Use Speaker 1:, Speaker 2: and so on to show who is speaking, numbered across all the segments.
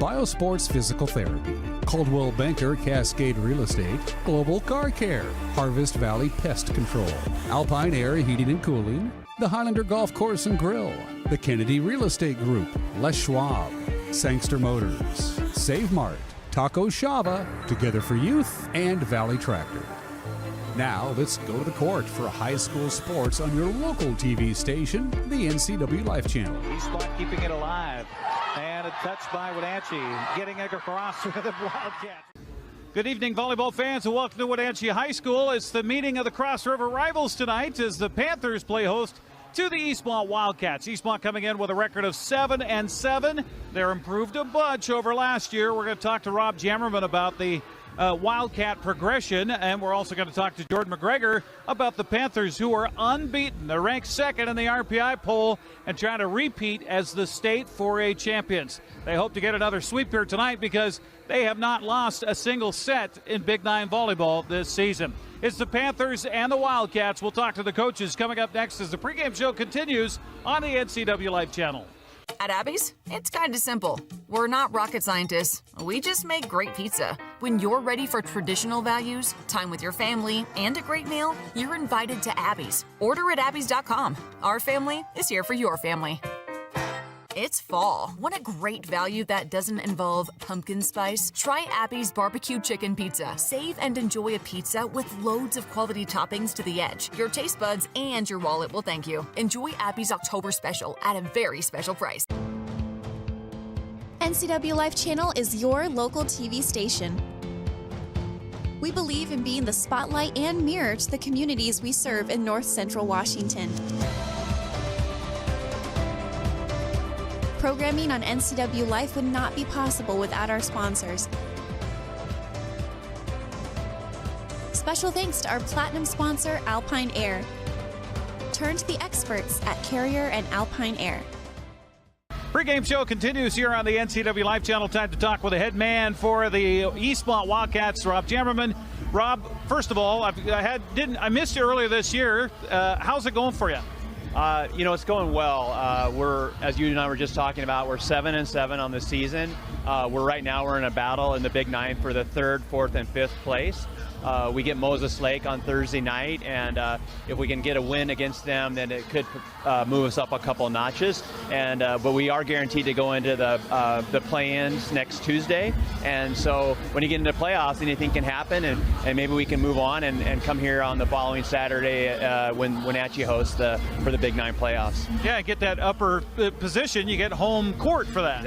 Speaker 1: Biosports Physical Therapy, Coldwell Banker Cascade Real Estate, Global Car Care, Harvest Valley Pest Control, Alpine Air Heating and Cooling, the Highlander Golf Course and Grill, the Kennedy Real Estate Group, Les Schwab, Sangster Motors, Save Mart, Taco Shava, Together for Youth, and Valley Tractor. Now, let's go to the court for high school sports on your local TV station, the NCW Life Channel.
Speaker 2: Eastmont keeping it alive. And a touch by Wenatchee, getting it across with the Wildcats. Good evening, volleyball fans, and welcome to Wenatchee High School. It's the meeting of the Cross River rivals tonight as the Panthers play host to the Eastmont Wildcats. Eastmont coming in with a record of 7-7. They're improved a bunch over last year. We're going to talk to Rob Jammerman about the Wildcat progression, and we're also going to talk to Jordan McGregor about the Panthers, who are unbeaten. They're ranked second in the RPI poll and trying to repeat as the state 4A champions. They hope to get another sweep here tonight because they have not lost a single set in Big Nine volleyball this season. It's the Panthers and the Wildcats. We'll talk to the coaches coming up next as the pregame show continues on the NCW Life Channel.
Speaker 3: At Abby's, it's kind of simple. We're not rocket scientists. We just make great pizza. When you're ready for traditional values, time with your family, and a great meal, you're invited to Abby's. Order at abbys.com. Our family is here for your family. It's fall. Want a great value that doesn't involve pumpkin spice? Try Abby's Barbecue Chicken Pizza. Save and enjoy a pizza with loads of quality toppings to the edge. Your taste buds and your wallet will thank you. Enjoy Abby's October special at a very special price.
Speaker 4: NCW Life Channel is your local TV station. We believe in being the spotlight and mirror to the communities we serve in North Central Washington. Programming on NCW Life would not be possible without our sponsors. Special thanks to our platinum sponsor, Alpine Air. Turn to the experts at Carrier and Alpine Air.
Speaker 2: Pre-game show continues here on the NCW Life Channel. Time to talk with the head man for the Eastmont Wildcats, Rob Jammerman. Rob, first of all, I missed you earlier this year. How's it going for you?
Speaker 5: It's going well. We're, as you and I were just talking about, we're 7-7 on the season. We're in a battle in the Big Nine for the 3rd, 4th, and 5th place. We get Moses Lake on Thursday night, and if we can get a win against them, then it could move us up a couple notches. But we are guaranteed to go into the play-ins next Tuesday. And so when you get into playoffs, anything can happen, and maybe we can move on and come here on the following Saturday when Wenatchee hosts for the Big Nine playoffs.
Speaker 2: Yeah, get that upper position. You get home court for that.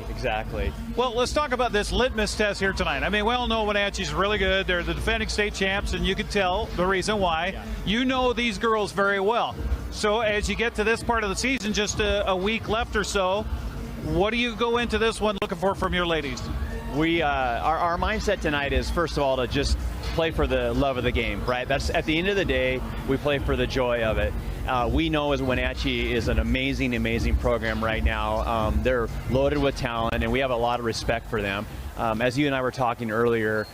Speaker 5: Exactly.
Speaker 2: Well, let's talk about this litmus test here tonight. I mean, we all know Wenatchee's really good. They're the defending state champs, and you can tell the reason why. Yeah. You know these girls very well. So as you get to this part of the season, just a week left or so, what do you go into this one looking for from your ladies?
Speaker 5: We our mindset tonight is, first of all, to just play for the love of the game, right? That's at the end of the day, we play for the joy of it. We know as Wenatchee is an amazing program right now. They're loaded with talent, and we have a lot of respect for them. As you and I were talking earlier,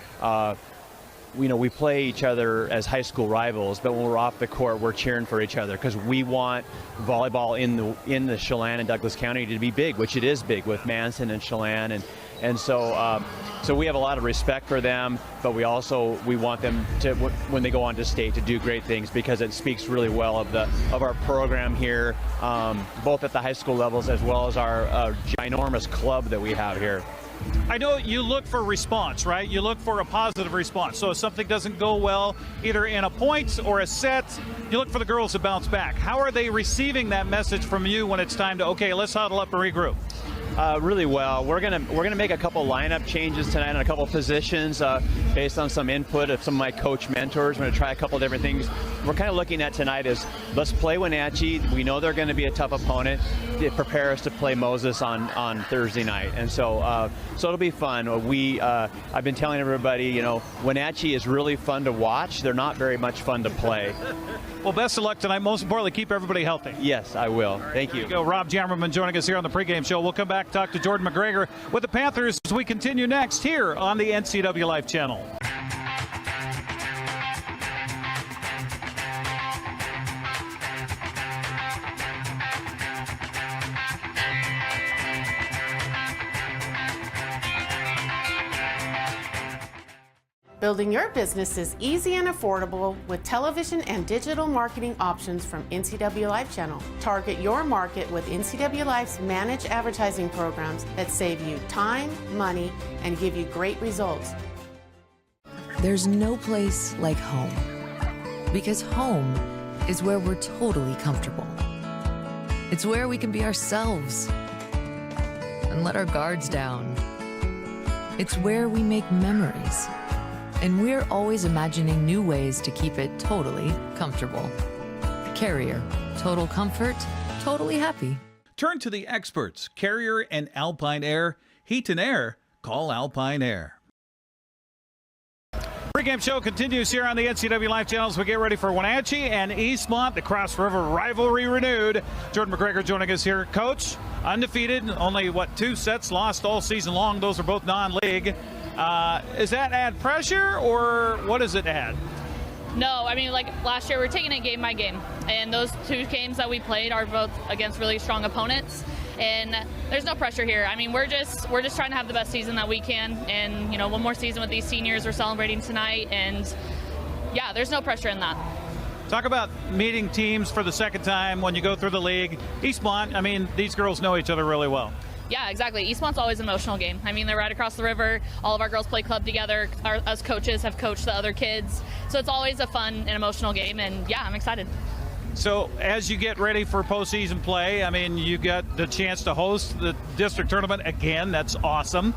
Speaker 5: we play each other as high school rivals, but when we're off the court, we're cheering for each other because we want volleyball in the Chelan and Douglas County to be big, which it is big with Manson and Chelan, and so we have a lot of respect for them, but we want them to, when they go on to state, to do great things because it speaks really well of our program here, both at the high school levels as well as our ginormous club that we have here.
Speaker 2: I know you look for response, right? You look for a positive response. So if something doesn't go well, either in a point or a set, you look for the girls to bounce back. How are they receiving that message from you when it's time to, okay, let's huddle up and regroup?
Speaker 5: Really well. We're gonna make a couple lineup changes tonight on a couple positions based on some input of some of my coach mentors. We're gonna try a couple different things. We're kind of looking at tonight is let's play Wenatchee. We know they're going to be a tough opponent. To prepare us to play Moses on Thursday night, and so it'll be fun. I've been telling everybody, Wenatchee is really fun to watch. They're not very much fun to play.
Speaker 2: Well, best of luck tonight. Most importantly, keep everybody healthy.
Speaker 5: Yes, I will. Thank you.
Speaker 2: There you go. Rob Jammerman joining us here on the pregame show. We'll come back, talk to Jordan McGregor with the Panthers as we continue next here on the NCW Life Channel.
Speaker 6: Building your business is easy and affordable with television and digital marketing options from NCW Life Channel. Target your market with NCW Life's managed advertising programs that save you time, money, and give you great results.
Speaker 7: There's no place like home, because home is where we're totally comfortable. It's where we can be ourselves and let our guards down. It's where we make memories, and we're always imagining new ways to keep it totally comfortable. Carrier, total comfort, totally happy.
Speaker 1: Turn to the experts, Carrier and Alpine Air. Heat and air, call Alpine Air.
Speaker 2: Pre-game show continues here on the NCW Live Channel as we get ready for Wenatchee and Eastmont. The Cross River rivalry renewed. Jordan McGregor joining us here. Coach, undefeated, only, 2 sets lost all season long. Those are both non-league. Does that add pressure, or what does it add?
Speaker 8: No, I mean, like last year, we're taking it game by game. And those 2 games that we played are both against really strong opponents. And there's no pressure here. I mean, we're just trying to have the best season that we can. And, you know, one more season with these seniors we're celebrating tonight. And, yeah, there's no pressure in that.
Speaker 2: Talk about meeting teams for the second time when you go through the league. Eastmont, I mean, these girls know each other really well.
Speaker 8: Yeah, exactly. Eastmont's always an emotional game. I mean, they're right across the river. All of our girls play club together. Us coaches have coached the other kids. So it's always a fun and emotional game. And, yeah, I'm excited.
Speaker 2: So as you get ready for postseason play, I mean, you got the chance to host the district tournament again. That's awesome.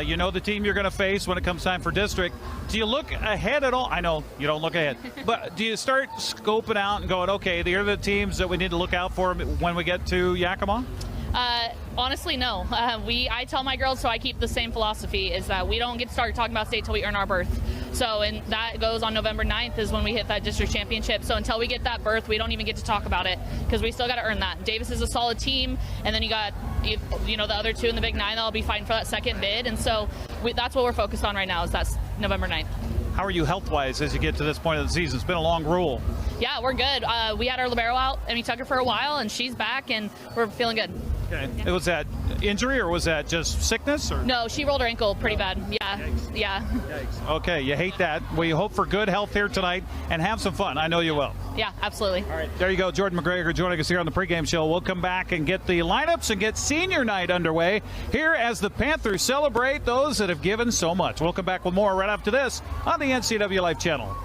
Speaker 2: You know the team you're going to face when it comes time for district. Do you look ahead at all? I know you don't look ahead, but do you start scoping out and going, okay, these are the teams that we need to look out for when we get to Yakima?
Speaker 8: Honestly, no. I tell my girls, so I keep the same philosophy, is that we don't get started talking about state till we earn our berth. So, and that goes on November 9th is when we hit that district championship. So until we get that berth, we don't even get to talk about it because we still got to earn that. Davis is a solid team, and then you got, you know, the other 2 in the Big 9 that'll be fighting for that second bid. And so that's what we're focused on right now, is that's November 9th.
Speaker 2: How are you health-wise as you get to this point of the season? It's been a long rule.
Speaker 8: Yeah, we're good. We had our libero out, and we took her for a while, and she's back, and we're feeling good.
Speaker 2: Okay. Yeah. Was that injury, or was that just sickness? Or?
Speaker 8: No, she rolled her ankle pretty bad. Yeah.
Speaker 2: Yikes.
Speaker 8: Yeah.
Speaker 2: Yikes. Okay, you hate that. We hope for good health here tonight and have some fun. I know you will.
Speaker 8: Yeah, absolutely.
Speaker 2: All right, there you go. Jordan McGregor joining us here on the pregame show. We'll come back and get the lineups and get senior night underway here as the Panthers celebrate those that have given so much. We'll come back with more right after this on the NCW Life Channel.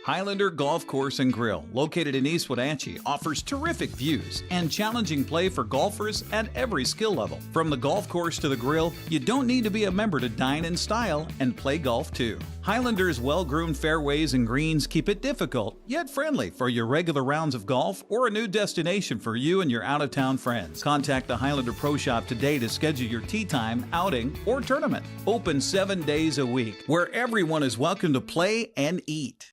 Speaker 1: Highlander Golf Course and Grill, located in East Wenatchee, offers terrific views and challenging play for golfers at every skill level. From the golf course to the grill, you don't need to be a member to dine in style and play golf too. Highlander's well-groomed fairways and greens keep it difficult, yet friendly for your regular rounds of golf or a new destination for you and your out-of-town friends. Contact the Highlander Pro Shop today to schedule your tee time, outing, or tournament. Open 7 days a week, where everyone is welcome to play and eat.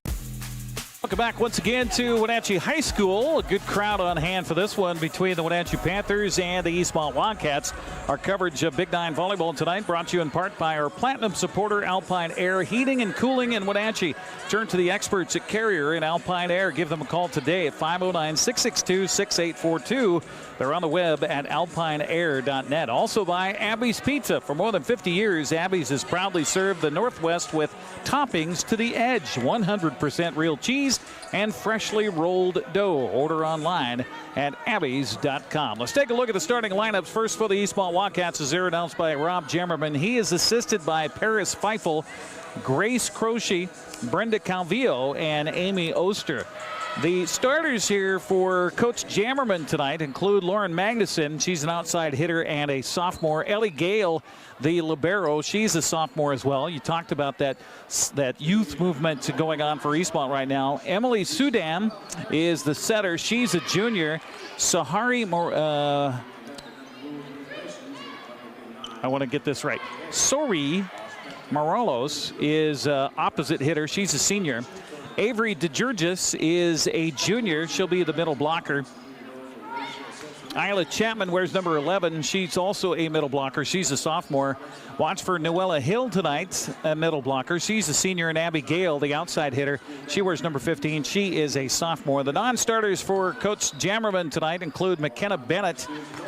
Speaker 2: Welcome back once again to Wenatchee High School. A good crowd on hand for this one between the Wenatchee Panthers and the Eastmont Wildcats. Our coverage of Big 9 volleyball tonight brought to you in part by our platinum supporter Alpine Air Heating and Cooling in Wenatchee. Turn to the experts at Carrier and Alpine Air. Give them a call today at 509-662-6842. They're on the web at alpineair.net. Also by Abby's Pizza. For more than 50 years, Abby's has proudly served the Northwest with toppings to the edge. 100% real cheese and freshly rolled dough. Order online at abbys.com. Let's take a look at the starting lineups. First for the Eastmont Wildcats is announced by Rob Jammerman. He is assisted by Paris Feifel, Grace Croce, Brenda Calvillo, and Amy Oster. The starters here for Coach Jammerman tonight include Lauren Magnuson. She's an outside hitter and a sophomore. Ellie Gale, the libero. She's a sophomore as well. You talked about that youth movement going on for Eastmont right now. Emily Sudam is the setter. She's a junior. Sahari I want to get this right. Sori Moralos is opposite hitter. She's a senior. Avery DeGeorgis is a junior. She'll be the middle blocker. Isla Chapman wears number 11. She's also a middle blocker. She's a sophomore. Watch for Noella Hill tonight, a middle blocker. She's a senior. And Abby Gale, the outside hitter. She wears number 15. She is a sophomore. The non-starters for Coach Jammerman tonight include McKenna Bennett,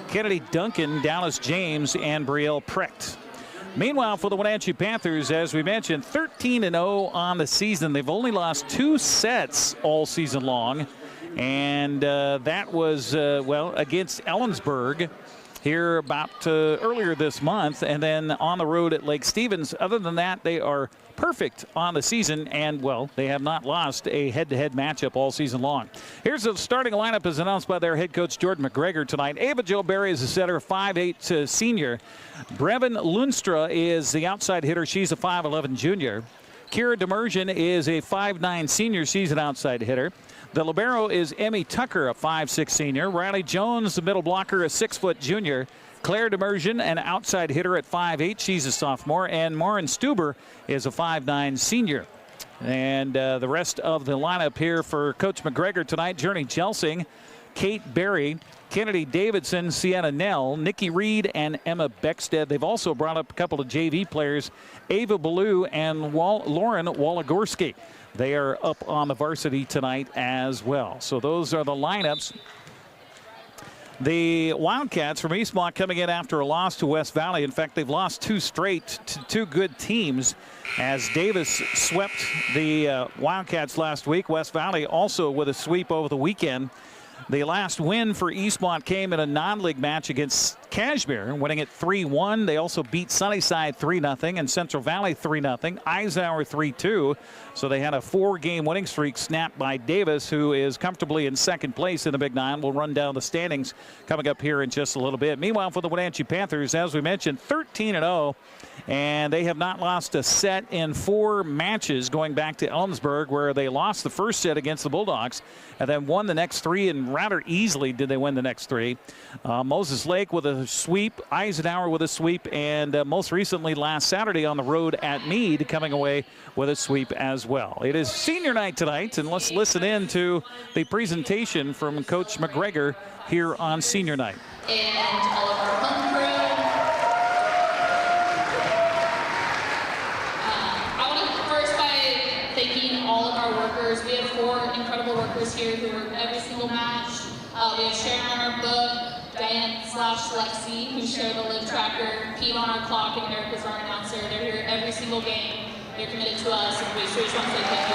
Speaker 2: Kennedy Duncan, Dallas James, and Brielle Precht. Meanwhile, for the Wenatchee Panthers, as we mentioned, 13-0 on the season. They've only lost 2 sets all season long, and that was, against Ellensburg here about earlier this month, and then on the road at Lake Stevens. Other than that, they are perfect on the season, and, they have not lost a head-to-head matchup all season long. Here's the starting lineup as announced by their head coach, Jordan McGregor, tonight. Ava Jo Berry is the setter, 5'8" senior. Brevin Lunstra is the outside hitter. She's a 5'11" junior. Kira Demersion is a 5'9" senior. She's an outside hitter. The libero is Emmy Tucker, a 5'6" senior. Riley Jones, the middle blocker, a 6-foot junior. Claire Demersion, an outside hitter at 5'8". She's a sophomore. And Maureen Stuber is a 5'9" senior. And the rest of the lineup here for Coach McGregor tonight: Journey Chelsing, Kate Berry, Kennedy Davidson, Sienna Nell, Nikki Reed, and Emma Beckstead. They've also brought up a couple of JV players, Ava Ballou and Lauren Walagorski. They are up on the varsity tonight as well. So those are the lineups. The Wildcats from Eastmont coming in after a loss to West Valley. In fact, they've lost 2 straight to 2 good teams as Davis swept the Wildcats last week. West Valley also with a sweep over the weekend. The last win for Eastmont came in a non-league match against Cashmere, winning it 3-1. They also beat Sunnyside 3-0 and Central Valley 3-0, Eisenhower 3-2. So they had a 4-game winning streak snapped by Davis, who is comfortably in second place in the Big Nine. We'll run down the standings coming up here in just a little bit. Meanwhile, for the Wenatchee Panthers, as we mentioned, 13-0, and they have not lost a set in 4 matches going back to Ellensburg, where they lost the first set against the Bulldogs and then won the next 3, and rather easily did they win the next 3. Moses Lake with a sweep, Eisenhower with a sweep, and most recently last Saturday on the road at Meade coming away with a sweep as well. It is senior night tonight, and let's listen in to the presentation from Coach McGregor here on senior night.
Speaker 8: And all of our home crew. I want to first by thanking all of our workers. We have 4 incredible workers here who work every single match. We have Sharon on our book, Diane/Lexi, who share the live tracker, Pete on our clock, and Eric is our announcer. They're here every single game. They're committed to us, and we sure just want to say thank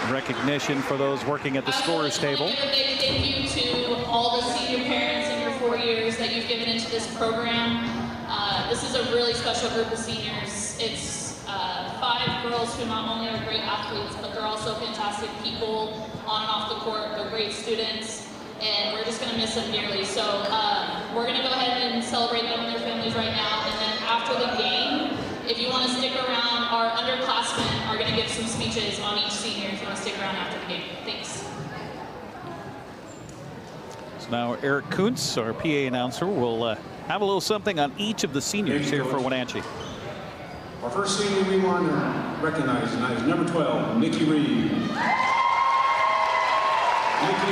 Speaker 2: you. Recognition for those working at the scorers table.
Speaker 8: A big thank you to all the senior parents in your 4 years that you've given into this program. This is a really special group of seniors. It's 5 girls who not only are great athletes, but they're also fantastic people on and off the court. They're great students, and we're just going to miss them dearly. So we're going to go ahead and celebrate them and their families right now. And then after the game, if you want to stick around, our underclassmen are going to give some speeches on each senior if you want to stick around after the game. Thanks.
Speaker 2: So now Eric Kuntz, our PA announcer, will have a little something on each of the seniors here for Wenatchee.
Speaker 9: Our first senior we want to recognize tonight is number 12, Nikki Reed. Nikki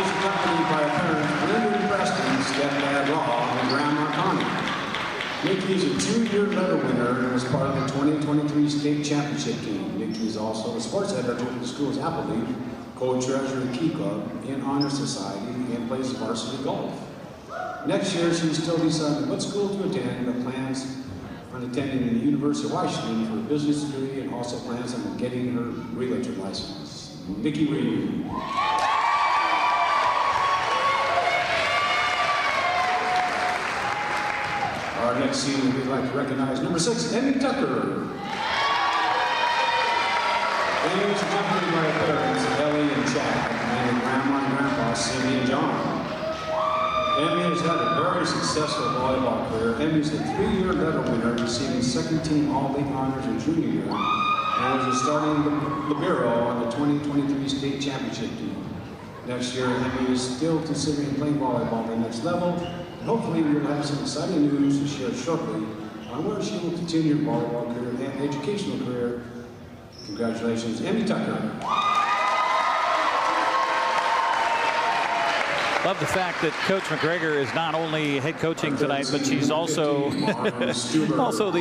Speaker 9: is accompanied by her parents, Linda and Preston, stepdad Law, and grandma Connie. Nikki is a 2-year medal winner and was part of the 2023 state championship team. Nikki is also the sports editor of the school's Apple League, co-treasurer of the Key Club, and Honor Society, and plays varsity golf. Next year, she's still deciding what school to attend, but plans on attending the University of Washington for a business degree, and also plans on getting her realtor license. Nikki Reed. Our next senior we'd like to recognize number 6, Emmy Tucker. Emmy is accompanied by her parents, Ellie and Chad, and her grandma and grandpa, Cindy and John. Emmy has had a very successful volleyball career. Emmy is a 3-year medal winner, receiving second-team All-League honors in junior year, and was a starting libero on the 2023 state championship team. Next year, Emmy is still considering playing volleyball at the next level, and hopefully we will have some exciting news to share shortly on where she will continue her volleyball career and educational career. Congratulations, Emmy Tucker.
Speaker 2: Love the fact that Coach McGregor is not only head coaching tonight, but she's also the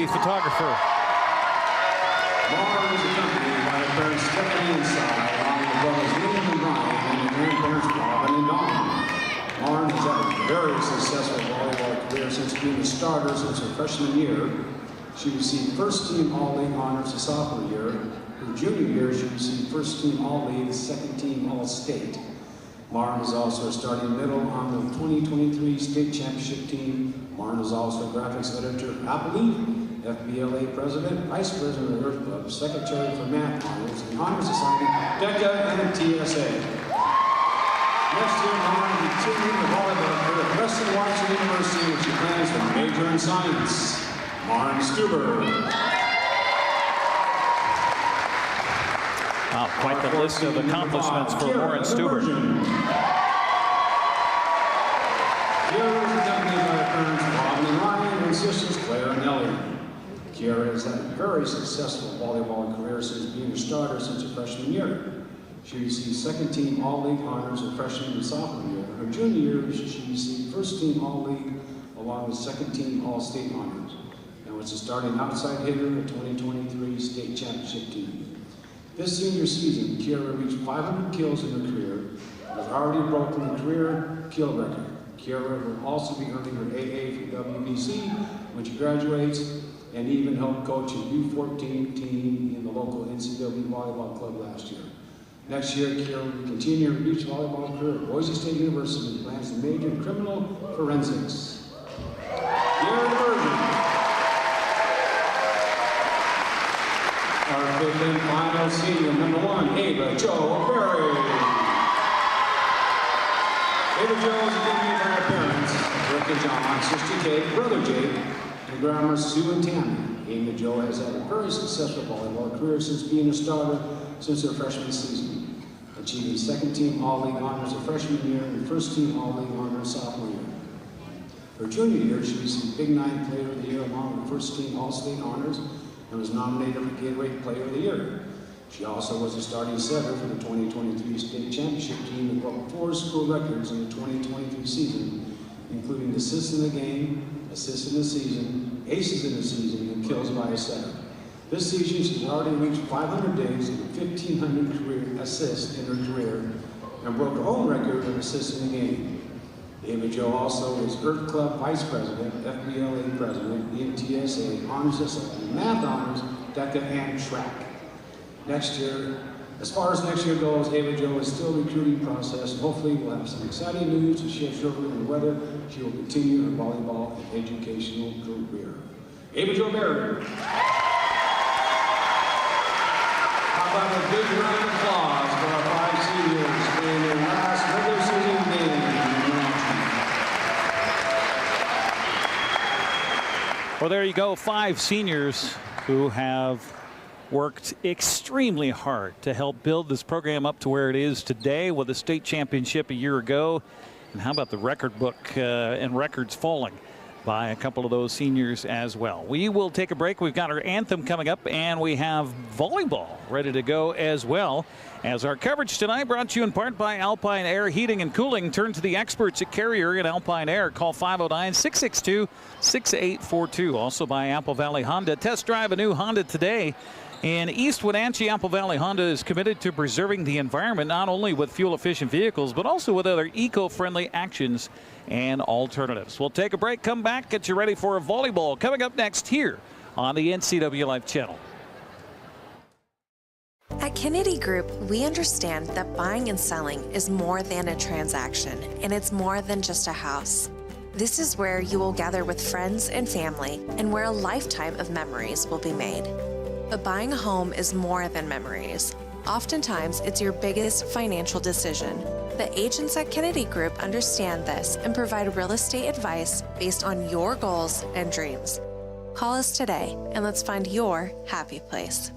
Speaker 2: photographer.
Speaker 9: Mara is accompanied by her parents Stephanie and Cy, along with brothers William and Ryan, and her grandparents Robin and Dawn. Mara has had a very successful volleyball since being a starter since her freshman year. She received first-team All-League honors the sophomore year. Her junior year, she received first-team All-League, second-team All-State. Martin is also a starting middle on the 2023 state championship team. Martin is also a graphics editor at Apple Leaf, FBLA president, vice president of Earth Club, secretary for math honors, and honor society, DECA, and TSA. Next year, Martin will continue the volleyball career at Western Washington University, where she plans to major in science. Martin Stuber.
Speaker 2: Wow, quite the list of accomplishments for Lauren Stuber.
Speaker 9: Kiara is accompanied by her parents, Bob and Ryan, and sisters Claire and Ellie. Kiara has had a very successful volleyball career since being a starter since her freshman year. She received second-team All-League honors her freshman and sophomore year. Her junior year, she received first-team All-League along with second-team All-State honors, and was a starting outside hitter in the 2023 state championship team. This senior season, Kiara reached 500 kills in her career and has already broken the career kill record. Kiara will also be earning her AA from WBC when she graduates, and even helped coach a U14 team in the local NCAA volleyball club last year. Next year, Kiara will continue her beach volleyball career at Boise State University and plans to major in criminal forensics. Kiara Bergen. Our fifth and final senior, number 1, Ava Jo Berry. Ava Jo is accompanied by her parents, Rick and John, sister Kate, brother Jake, and grandmas Sue and Tammy. Ava Jo has had a very successful volleyball career since being a starter since her freshman season, achieving second-team All-League honors her freshman year and first-team All-League honors sophomore year. Her junior year, she received Big Nine Player of the Year along with first-team All-State honors, and was nominated for Gatorade Player of the Year. She also was a starting setter for the 2023 state championship team and broke 4 school records in the 2023 season, including assists in the game, assists in the season, aces in the season, and kills by a setter. This season, she's already reached 500 days and 1,500 career assists in her career and broke her own record of assists in the game. Ava Jo also is Earth Club Vice President, FBLA President, NTSA, Honors Society, Math Honors, DECA, and Track. Next year, as far as next year goes, Ava Jo is still recruiting process, and hopefully we'll have some exciting news to share shortly on whether she will continue her volleyball and educational career. Ava Jo Berry. How about a big round of applause for our 5 seniors in their last regular season game?
Speaker 2: Well, there you go, 5 seniors who have worked extremely hard to help build this program up to where it is today with a state championship a year ago. And how about the record book and records falling by a couple of those seniors as well. We will take a break. We've got our anthem coming up, and we have volleyball ready to go as well. As our coverage tonight brought to you in part by Alpine Air Heating and Cooling. Turn to the experts at Carrier and Alpine Air. Call 509-662-6842. Also by Apple Valley Honda. Test drive a new Honda today. In East Wenatchee, Apple Valley Honda is committed to preserving the environment, not only with fuel-efficient vehicles, but also with other eco-friendly actions and alternatives. We'll take a break, come back, get you ready for a volleyball coming up next here on the NCW Life channel.
Speaker 10: At Kennedy Group, we understand that buying and selling is more than a transaction, and it's more than just a house. This is where you will gather with friends and family, and where a lifetime of memories will be made. But buying a home is more than memories. Oftentimes, it's your biggest financial decision. The agents at Kennedy Group understand this and provide real estate advice based on your goals and dreams. Call us today, and let's find your happy place.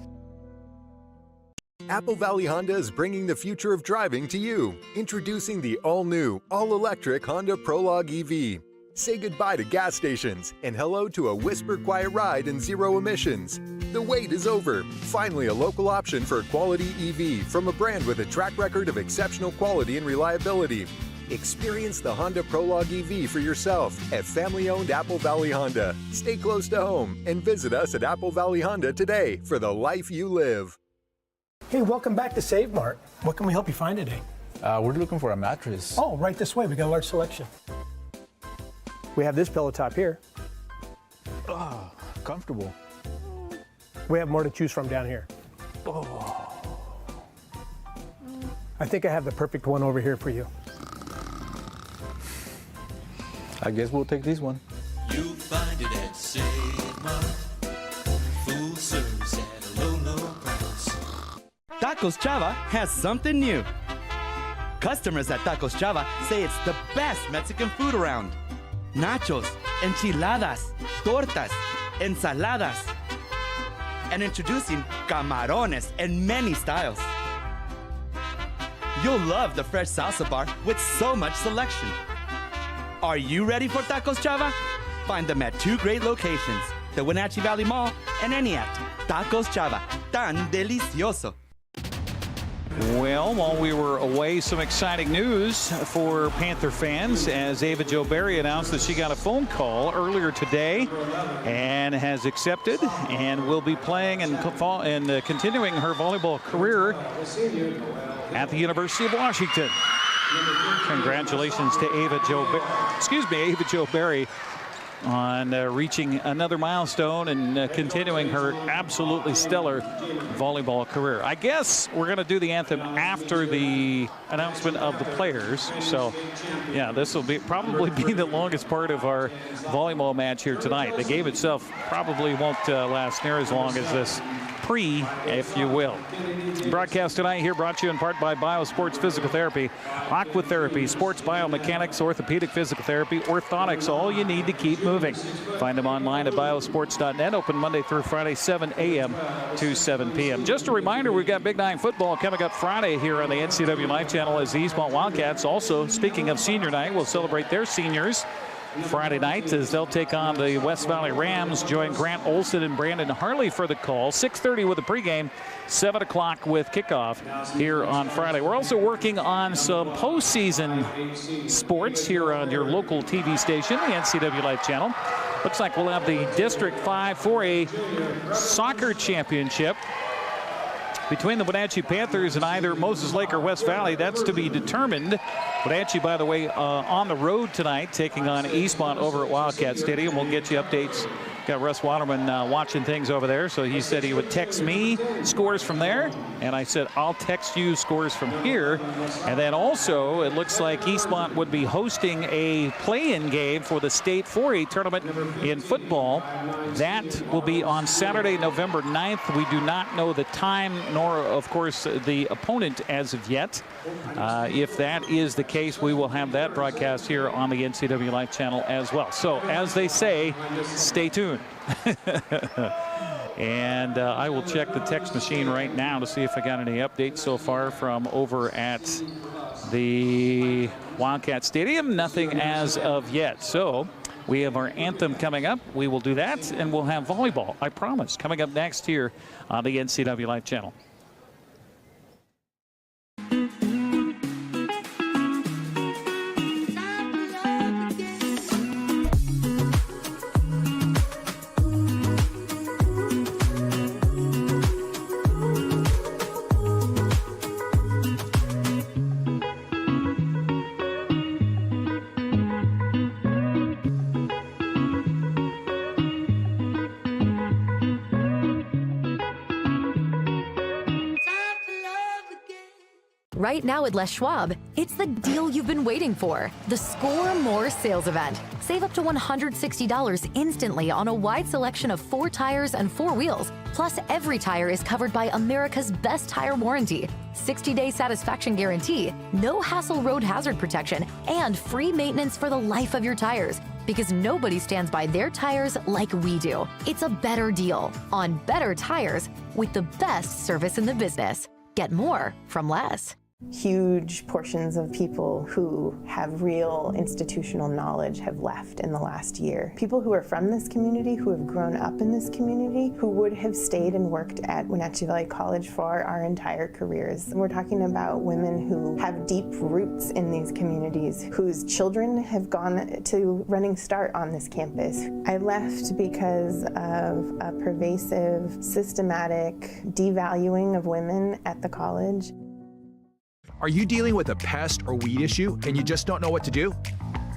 Speaker 11: Apple Valley Honda is bringing the future of driving to you. Introducing the all-new, all-electric Honda Prologue EV. Say goodbye to gas stations and hello to a whisper-quiet ride and zero emissions. The wait is over. Finally, a local option for a quality EV from a brand with a track record of exceptional quality and reliability. Experience the Honda Prologue EV for yourself at family-owned Apple Valley Honda. Stay close to home and visit us at Apple Valley Honda today for the life you live.
Speaker 12: Hey, welcome back to Save Mart. What can we help you find today?
Speaker 13: We're looking for a mattress.
Speaker 12: Oh, right this way. We got a large selection. We have this pillow top here.
Speaker 13: Oh, comfortable.
Speaker 12: We have more to choose from down here.
Speaker 13: Oh.
Speaker 12: I think I have the perfect one over here for you.
Speaker 13: I guess we'll take this one.
Speaker 14: You'll find it at Save Mart. Full service at a low, low price.
Speaker 15: Tacos Chava has something new. Customers at Tacos Chava say it's the best Mexican food around. Nachos, enchiladas, tortas, ensaladas, and introducing camarones in many styles. You'll love the fresh salsa bar with so much selection. Are you ready for Tacos Chava? Find them at 2 great locations, the Wenatchee Valley Mall and Eniac. Tacos Chava, tan delicioso.
Speaker 2: Well, while we were away, some exciting news for Panther fans as Ava Jo Berry announced that she got a phone call earlier today and has accepted and will be playing and continuing her volleyball career at the University of Washington. Congratulations to Ava Jo Berry on reaching another milestone and continuing her absolutely stellar volleyball career. I guess we're going to do the anthem after the announcement of the players. So, yeah, this will probably be the longest part of our volleyball match here tonight. The game itself probably won't last near as long as this if you will. Broadcast tonight here brought to you in part by BioSports Physical Therapy, Aquatherapy, Sports Biomechanics, Orthopedic Physical Therapy, Orthotics, all you need to keep moving. Find them online at biosports.net, open Monday through Friday, 7 a.m. to 7 p.m. Just a reminder, we've got Big 9 football coming up Friday here on the NCW Live Channel as the Eastmont Wildcats. Also, speaking of senior night, will celebrate their seniors Friday night as they'll take on the West Valley Rams. Join Grant Olson and Brandon Harley for the call. 6:30 with the pregame, 7 o'clock with kickoff here on Friday. We're also working on some postseason sports here on your local TV station, the NCW Live Channel. Looks like we'll have the District 5 4A soccer championship between the Wenatchee Panthers and either Moses Lake or West Valley. That's to be determined. Wenatchee, by the way, on the road tonight, taking on Eastmont over at Wildcat Stadium. We'll get you updates. Got Russ Waterman watching things over there, so he said he would text me scores from there, and I said I'll text you scores from here. And then also, it looks like Eastmont would be hosting a play-in game for the state 4A tournament in football. That will be on Saturday, November 9th. We do not know the time, nor, of course, the opponent as of yet. If that is the case, we will have that broadcast here on the NCW Live Channel as well. So, as they say, stay tuned. And I will check the text machine right now to see if I got any updates so far from over at the Wildcat Stadium. Nothing as of yet. So we have our anthem coming up. We will do that, and we'll have volleyball, I promise, coming up next here on the NCW Live Channel.
Speaker 16: Right now at Les Schwab, it's the deal you've been waiting for. The Score More sales event. Save up to $160 instantly on a wide selection of 4 tires and 4 wheels. Plus, every tire is covered by America's best tire warranty, 60-day satisfaction guarantee, no hassle road hazard protection, and free maintenance for the life of your tires. Because nobody stands by their tires like we do. It's a better deal on better tires with the best service in the business. Get more from Les.
Speaker 17: Huge portions of people who have real institutional knowledge have left in the last year. People who are from this community, who have grown up in this community, who would have stayed and worked at Wenatchee Valley College for our entire careers. And we're talking about women who have deep roots in these communities, whose children have gone to running start on this campus. I left because of a pervasive, systematic devaluing of women at the college.
Speaker 18: Are you dealing with a pest or weed issue and you just don't know what to do?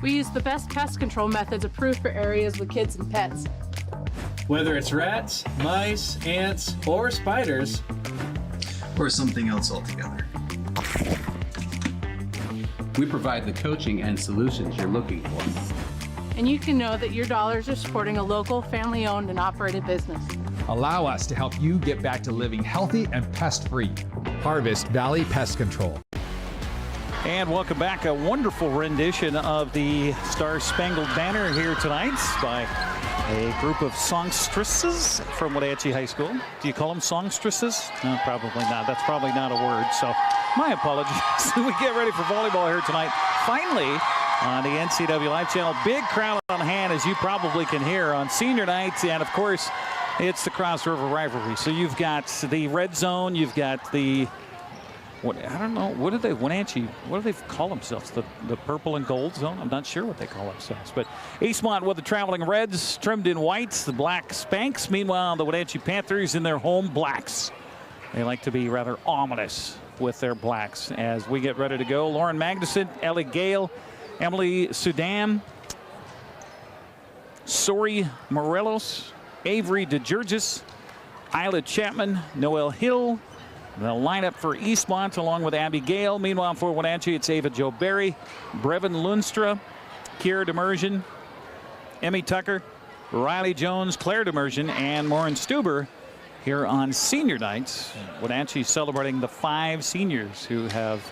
Speaker 18: We use the best pest control methods approved for areas with kids and pets.
Speaker 19: Whether it's rats, mice, ants, or spiders,
Speaker 20: or something else altogether.
Speaker 21: We provide the coaching and solutions you're looking for.
Speaker 18: And you can know that your dollars are supporting a local, family-owned and operated business.
Speaker 22: Allow us to help you get back to living healthy and pest-free. Harvest Valley Pest Control.
Speaker 2: And welcome back. A wonderful rendition of the Star Spangled Banner here tonight by a group of songstresses from Wenatchee High School. Do you call them songstresses? No, probably not. That's probably not a word. So my apologies. We get ready for volleyball here tonight. Finally, on the NCW Live Channel. Big crowd on hand, as you probably can hear, on senior night. And, of course, it's the Cross River rivalry. So you've got the red zone. You've got the... I don't know, what do they, Wenatchee, what do they call themselves? The purple and gold zone? I'm not sure what they call themselves. But Eastmont with the traveling reds, trimmed in whites, the black Spanx. Meanwhile, the Wenatchee Panthers in their home blacks. They like to be rather ominous with their blacks as we get ready to go. Lauren Magnuson, Ellie Gale, Emily Sudam, Sori Morelos, Avery DeGeorgis, Isla Chapman, Noel Hill. The lineup for Eastmont along with Abby Gale. Meanwhile, for Wenatchee, it's Ava Jo Berry, Brevin Lunstra, Kiera Demersion, Emmy Tucker, Riley Jones, Claire Demersion, and Maureen Stuber here on senior nights. Wenatchee celebrating the 5 seniors who have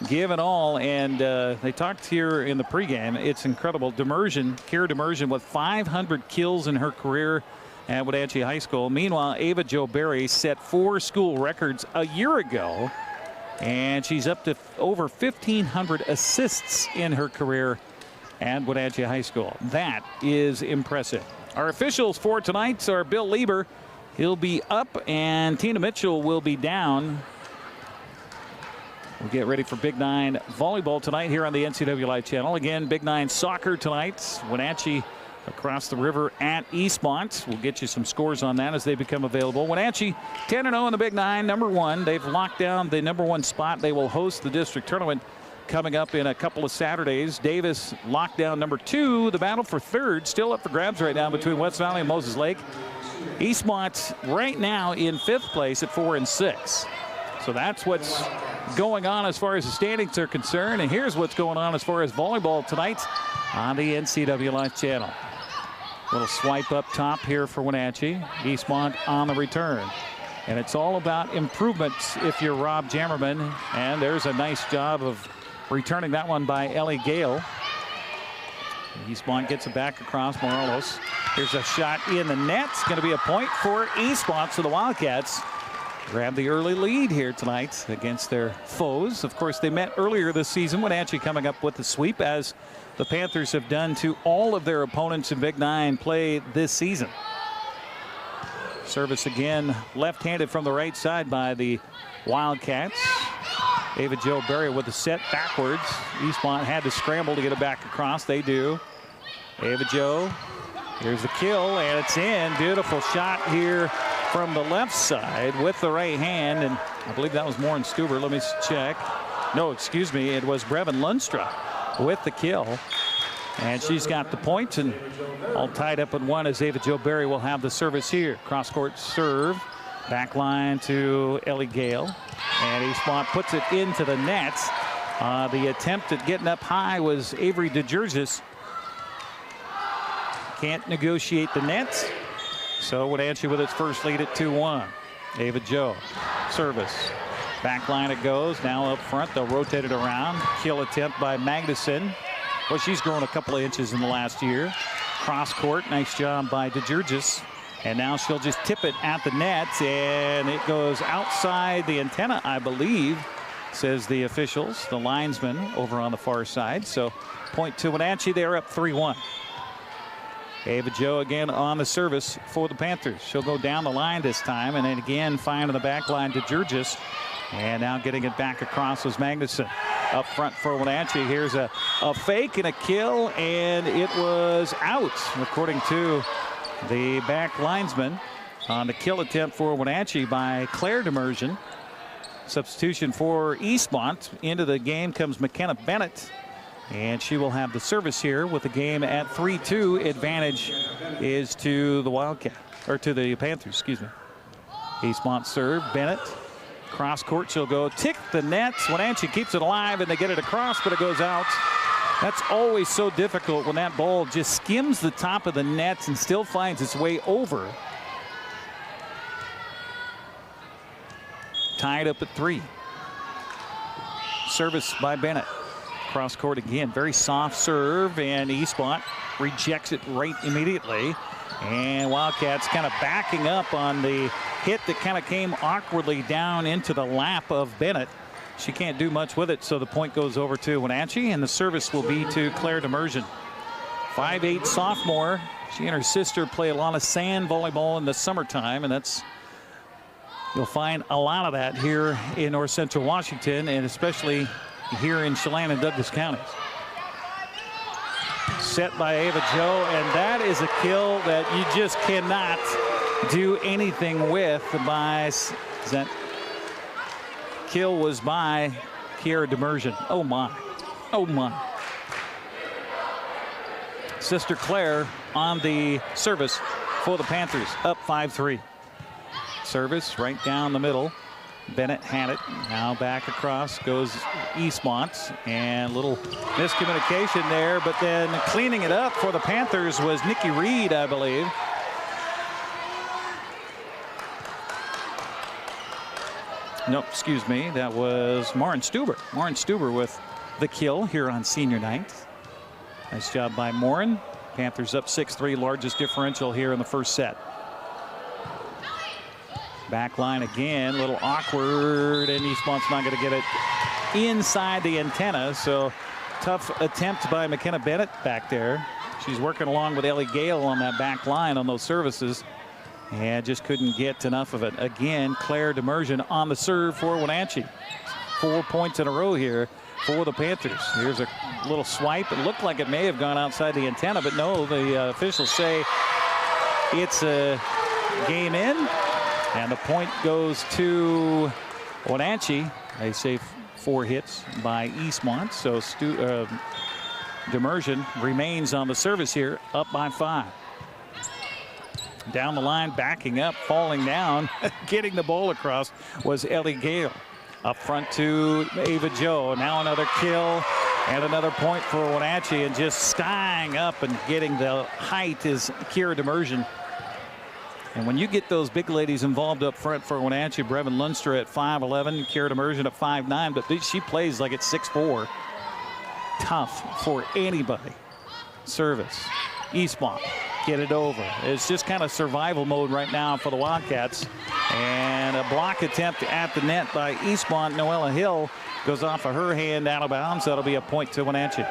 Speaker 2: given all, and they talked here in the pregame. It's incredible. Demersion, Kiera Demersion with 500 kills in her career at Wenatchee High School. Meanwhile, Ava Jo Berry set 4 school records a year ago, and she's up to over 1,500 assists in her career at Wenatchee High School. That is impressive. Our officials for tonight are Bill Lieber. He'll be up, and Tina Mitchell will be down. We'll get ready for Big 9 volleyball tonight here on the NCW Live Channel. Again, Big 9 soccer tonight. Wenatchee across the river at Eastmont. We'll get you some scores on that as they become available. Wenatchee 10-0 in the Big 9, number 1. They've locked down the number 1 spot. They will host the district tournament coming up in a couple of Saturdays. Davis locked down number 2. The battle for 3rd still up for grabs right now between West Valley and Moses Lake. Eastmont right now in 5th place at 4-6. So that's what's going on as far as the standings are concerned. And here's what's going on as far as volleyball tonight on the NCW Live Channel. Little swipe up top here for Wenatchee. Eastmont on the return. And it's all about improvements if you're Rob Jammerman. And there's a nice job of returning that one by Ellie Gale. Eastmont gets it back across Morelos. Here's a shot in the net. It's going to be a point for Eastmont. So the Wildcats grab the early lead here tonight against their foes. Of course, they met earlier this season. Wenatchee coming up with the sweep, as the Panthers have done to all of their opponents in Big 9 play this season. Service again left-handed from the right side by the Wildcats. Ava Jo Berry with the set backwards. Eastmont had to scramble to get it back across. They do. Ava Jo. Here's the kill, and it's in. Beautiful shot here from the left side with the right hand. And I believe that was Maureen Stuber. Let me check. No, excuse me. It was Brevin Lunstra with the kill. And she's got the points, and all tied up in one as Ava Jo Berry will have the service here. Cross-court serve. Back line to Ellie Gale. And Eastmont puts it into the net. The attempt at getting up high was Avery DeGeorgis. Can't negotiate the net. So Wenatchee with its first lead at 2-1. Ava Jo, service. Back line it goes. Now up front, they'll rotate it around. Kill attempt by Magnuson. Well, she's grown a couple of inches in the last year. Cross court, nice job by DeGeorgis. And now she'll just tip it at the net, and it goes outside the antenna, I believe, says the officials, the linesman over on the far side. So point to Wenatchee, they're up 3-1. Ava Jo again on the service for the Panthers. She'll go down the line this time, and then again finding the back line to DeGeorgis. And now getting it back across was Magnuson. Up front for Wenatchee. Here's a fake and a kill, and it was out, according to the back linesman on the kill attempt for Wenatchee by Claire Demersion. Substitution for Eastmont. Into the game comes McKenna Bennett. And she will have the service here with the game at 3-2. Advantage is to the Wildcat, or to the Panthers, excuse me. Eastmont serve, Bennett. Cross court, she'll go tick the nets. Wenatchee keeps it alive and they get it across, but it goes out. That's always so difficult when that ball just skims the top of the nets and still finds its way over. Tied up at 3. Service by Bennett. Cross court again, very soft serve, and Eastmont rejects it right immediately. And Wildcats kind of backing up on the hit that kind of came awkwardly down into the lap of Bennett. She can't do much with it, so the point goes over to Wenatchee, and the service will be to Claire Demersion. 5'8" sophomore. She and her sister play a lot of sand volleyball in the summertime, and you'll find a lot of that here in North Central Washington, and especially here in Chelan and Douglas counties. Set by Ava Joe, and that is a kill that you just cannot do anything with. That kill was by Kiera Demersion. Oh my, oh my. Sister Claire on the service for the Panthers, up 5-3. Service right down the middle. Bennett had it. Now back across goes Eastmont, and little miscommunication there, but then cleaning it up for the Panthers was Nikki Reed, I believe. Nope, excuse me, that was Maren Stuber. Maren Stuber with the kill here on senior night. Nice job by Maren. Panthers up 6-3, largest differential here in the first set. Back line again, a little awkward, and Eastmont's not going to get it inside the antenna, so tough attempt by McKenna Bennett back there. She's working along with Ellie Gale on that back line on those services, and just couldn't get enough of it. Again, Claire Demersion on the serve for Wenatchee. 4 points in a row here for the Panthers. Here's a little swipe. It looked like it may have gone outside the antenna, but no, the officials say it's a game in. And the point goes to Wenatchee. They say 4 hits by Eastmont. So Demersion remains on the service here, up by 5. Down the line, backing up, falling down, getting the ball across was Ellie Gale. Up front to Ava Joe. Now another kill and another point for Wenatchee. And just skying up and getting the height is Kiera Demersion. And when you get those big ladies involved up front for Wenatchee, Brevin Lundster at 5'11", Kiera Demersion at 5'9", but she plays like it's 6'4". Tough for anybody. Service. Eastmont, get it over. It's just kind of survival mode right now for the Wildcats. And a block attempt at the net by Eastmont. Noella Hill goes off of her hand out of bounds. That'll be a point to Wenatchee.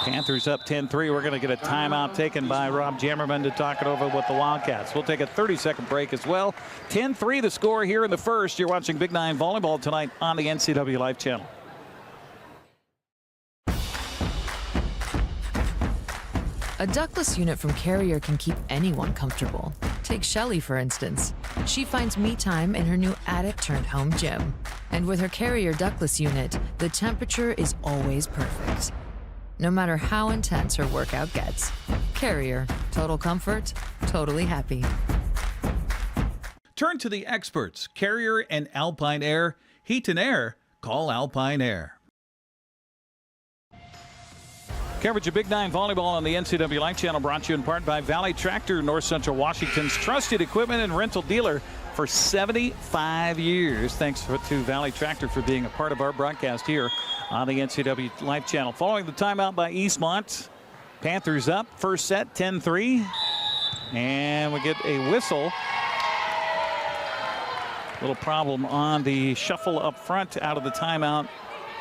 Speaker 2: Panthers up 10-3. We're going to get a timeout taken by Rob Jammerman to talk it over with the Wildcats. We'll take a 30-second break as well. 10-3 the score here in the first. You're watching Big Nine Volleyball tonight on the NCW Live channel.
Speaker 7: A ductless unit from Carrier can keep anyone comfortable. Take Shelly, for instance. She finds me time in her new attic-turned-home gym. And with her Carrier ductless unit, the temperature is always perfect. No matter how intense her workout gets. Carrier, total comfort, totally happy.
Speaker 1: Turn to the experts, Carrier and Alpine Air. Heat and air, call Alpine Air.
Speaker 2: Coverage of Big Nine Volleyball on the NCW Live channel brought to you in part by Valley Tractor, North Central Washington's trusted equipment and rental dealer for 75 years. Thanks to Valley Tractor for being a part of our broadcast here on the NCW Live channel. Following the timeout by Eastmont, Panthers up, first set 10-3, and we get a whistle. Little problem on the shuffle up front out of the timeout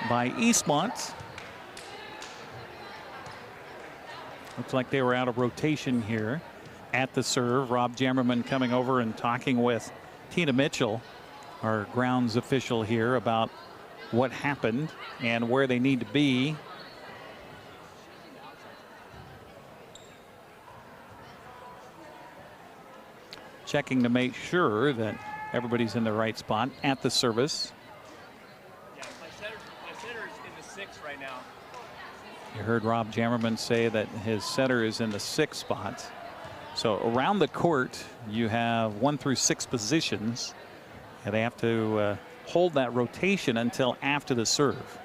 Speaker 2: by Eastmont. Looks like they were out of rotation here at the serve. Rob Jammerman coming over and talking with Tina Mitchell, our grounds official here, about what happened and where they need to be. Checking to make sure that everybody's in the right spot at the service. You heard Rob Jammerman say that his setter is in the 6th spot. So around the court, you have 1 through 6 positions, and they have to hold that rotation until after the serve.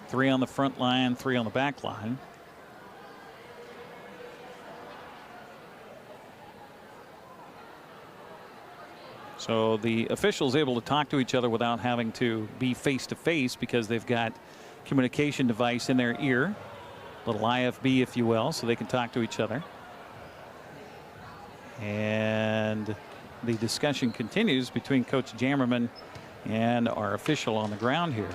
Speaker 2: 3 on the front line, 3 on the back line. So the officials able to talk to each other without having to be face to face because they've got communication device in their ear, little IFB if you will, so they can talk to each other. And the discussion continues between Coach Jammerman and our official on the ground here.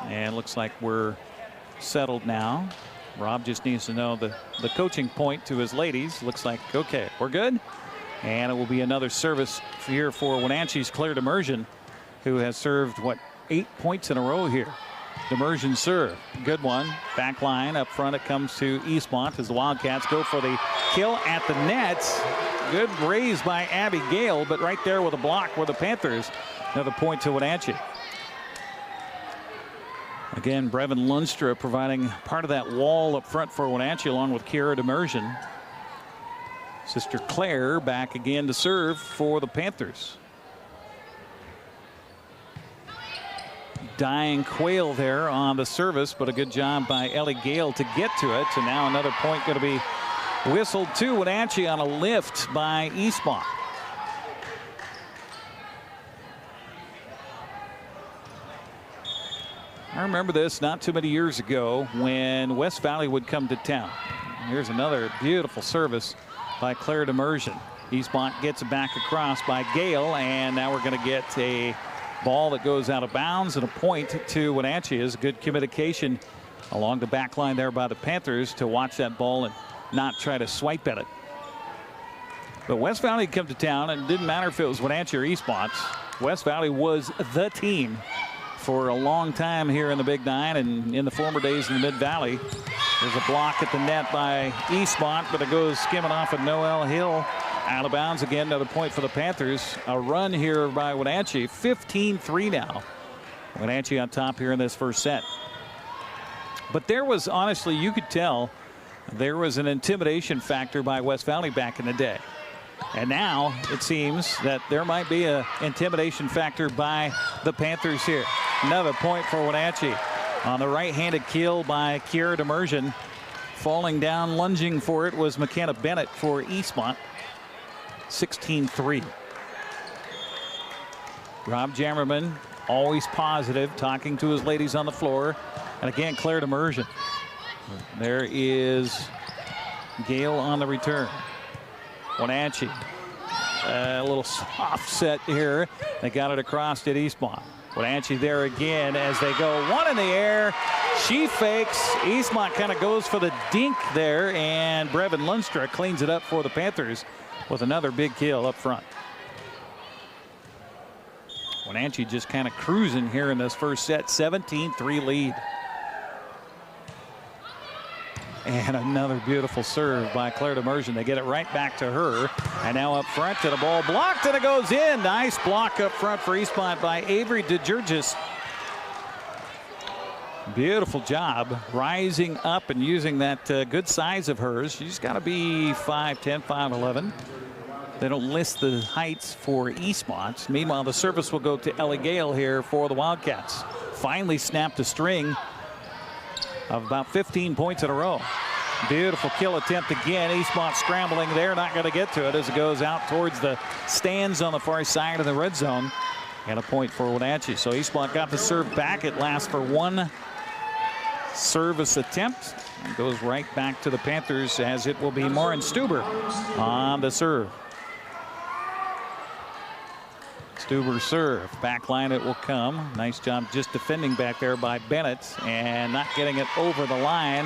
Speaker 2: And looks like we're settled now. Rob just needs to know the coaching point to his ladies. Looks like, okay, we're good. And it will be another service here for Wenatchee's Claire Demersion, who has served, 8 points in a row here. Demersion serve. Good one. Back line up front. It comes to Eastmont as the Wildcats go for the kill at the net. Good raise by Abby Gale, but right there with a block were the Panthers. Another point to Wenatchee. Again, Brevin Lunstra providing part of that wall up front for Wenatchee along with Kira Demersion. Sister Claire back again to serve for the Panthers. Dying Quayle there on the service, but a good job by Ellie Gale to get to it. And now another point going to be whistled to Wenatchee on a lift by Eastmont. I remember this not too many years ago when West Valley would come to town. Here's another beautiful service by Claire Demersion. Eastmont gets it back across by Gale, and now we're going to get a ball that goes out of bounds and a point to Wenatchee. Is good communication along the back line there by the Panthers to watch that ball and not try to swipe at it. But West Valley come to town, and it didn't matter if it was Wenatchee or Eastmont. West Valley was the team for a long time here in the Big Nine and in the former days in the Mid-Valley. There's a block at the net by Eastmont, but it goes skimming off of Noel Hill. Out of bounds again. Another point for the Panthers. A run here by Wenatchee. 15-3 now. Wenatchee on top here in this first set. But there was, honestly, you could tell there was an intimidation factor by West Valley back in the day. And now it seems that there might be an intimidation factor by the Panthers here. Another point for Wenatchee. On the right-handed kill by Kiera Demersion. Falling down, lunging for it was McKenna Bennett for Eastmont. 16-3. Rob Jammerman, always positive, talking to his ladies on the floor. And again, Claire Demersion. There is Gale on the return. Wenatchee. A little soft set here. They got it across at Eastmont. Wenatchee there again as they go. One in the air. She fakes. Eastmont kind of goes for the dink there, and Brevin Lunstra cleans it up for the Panthers with another big kill up front. Wenatchee just kind of cruising here in this first set. 17-3 lead. And another beautiful serve by Claire Demersion. They get it right back to her. And now up front to the ball blocked, and it goes in. Nice block up front for Eastmont by Avery DeGurgis. Beautiful job rising up and using that good size of hers. She's got to be 5'10", 5'11". They don't list the heights for Eastmont. Meanwhile, the service will go to Ellie Gale here for the Wildcats. Finally snapped a string of about 15 points in a row. Beautiful kill attempt again. Eastmont scrambling there, not going to get to it as it goes out towards the stands on the far side of the red zone. And a point for Wenatchee. So Eastmont got the serve back. It lasts for one service attempt and goes right back to the Panthers, as it will be Maureen Stuber on the serve. Stuber serve. Back line it will come. Nice job just defending back there by Bennett and not getting it over the line.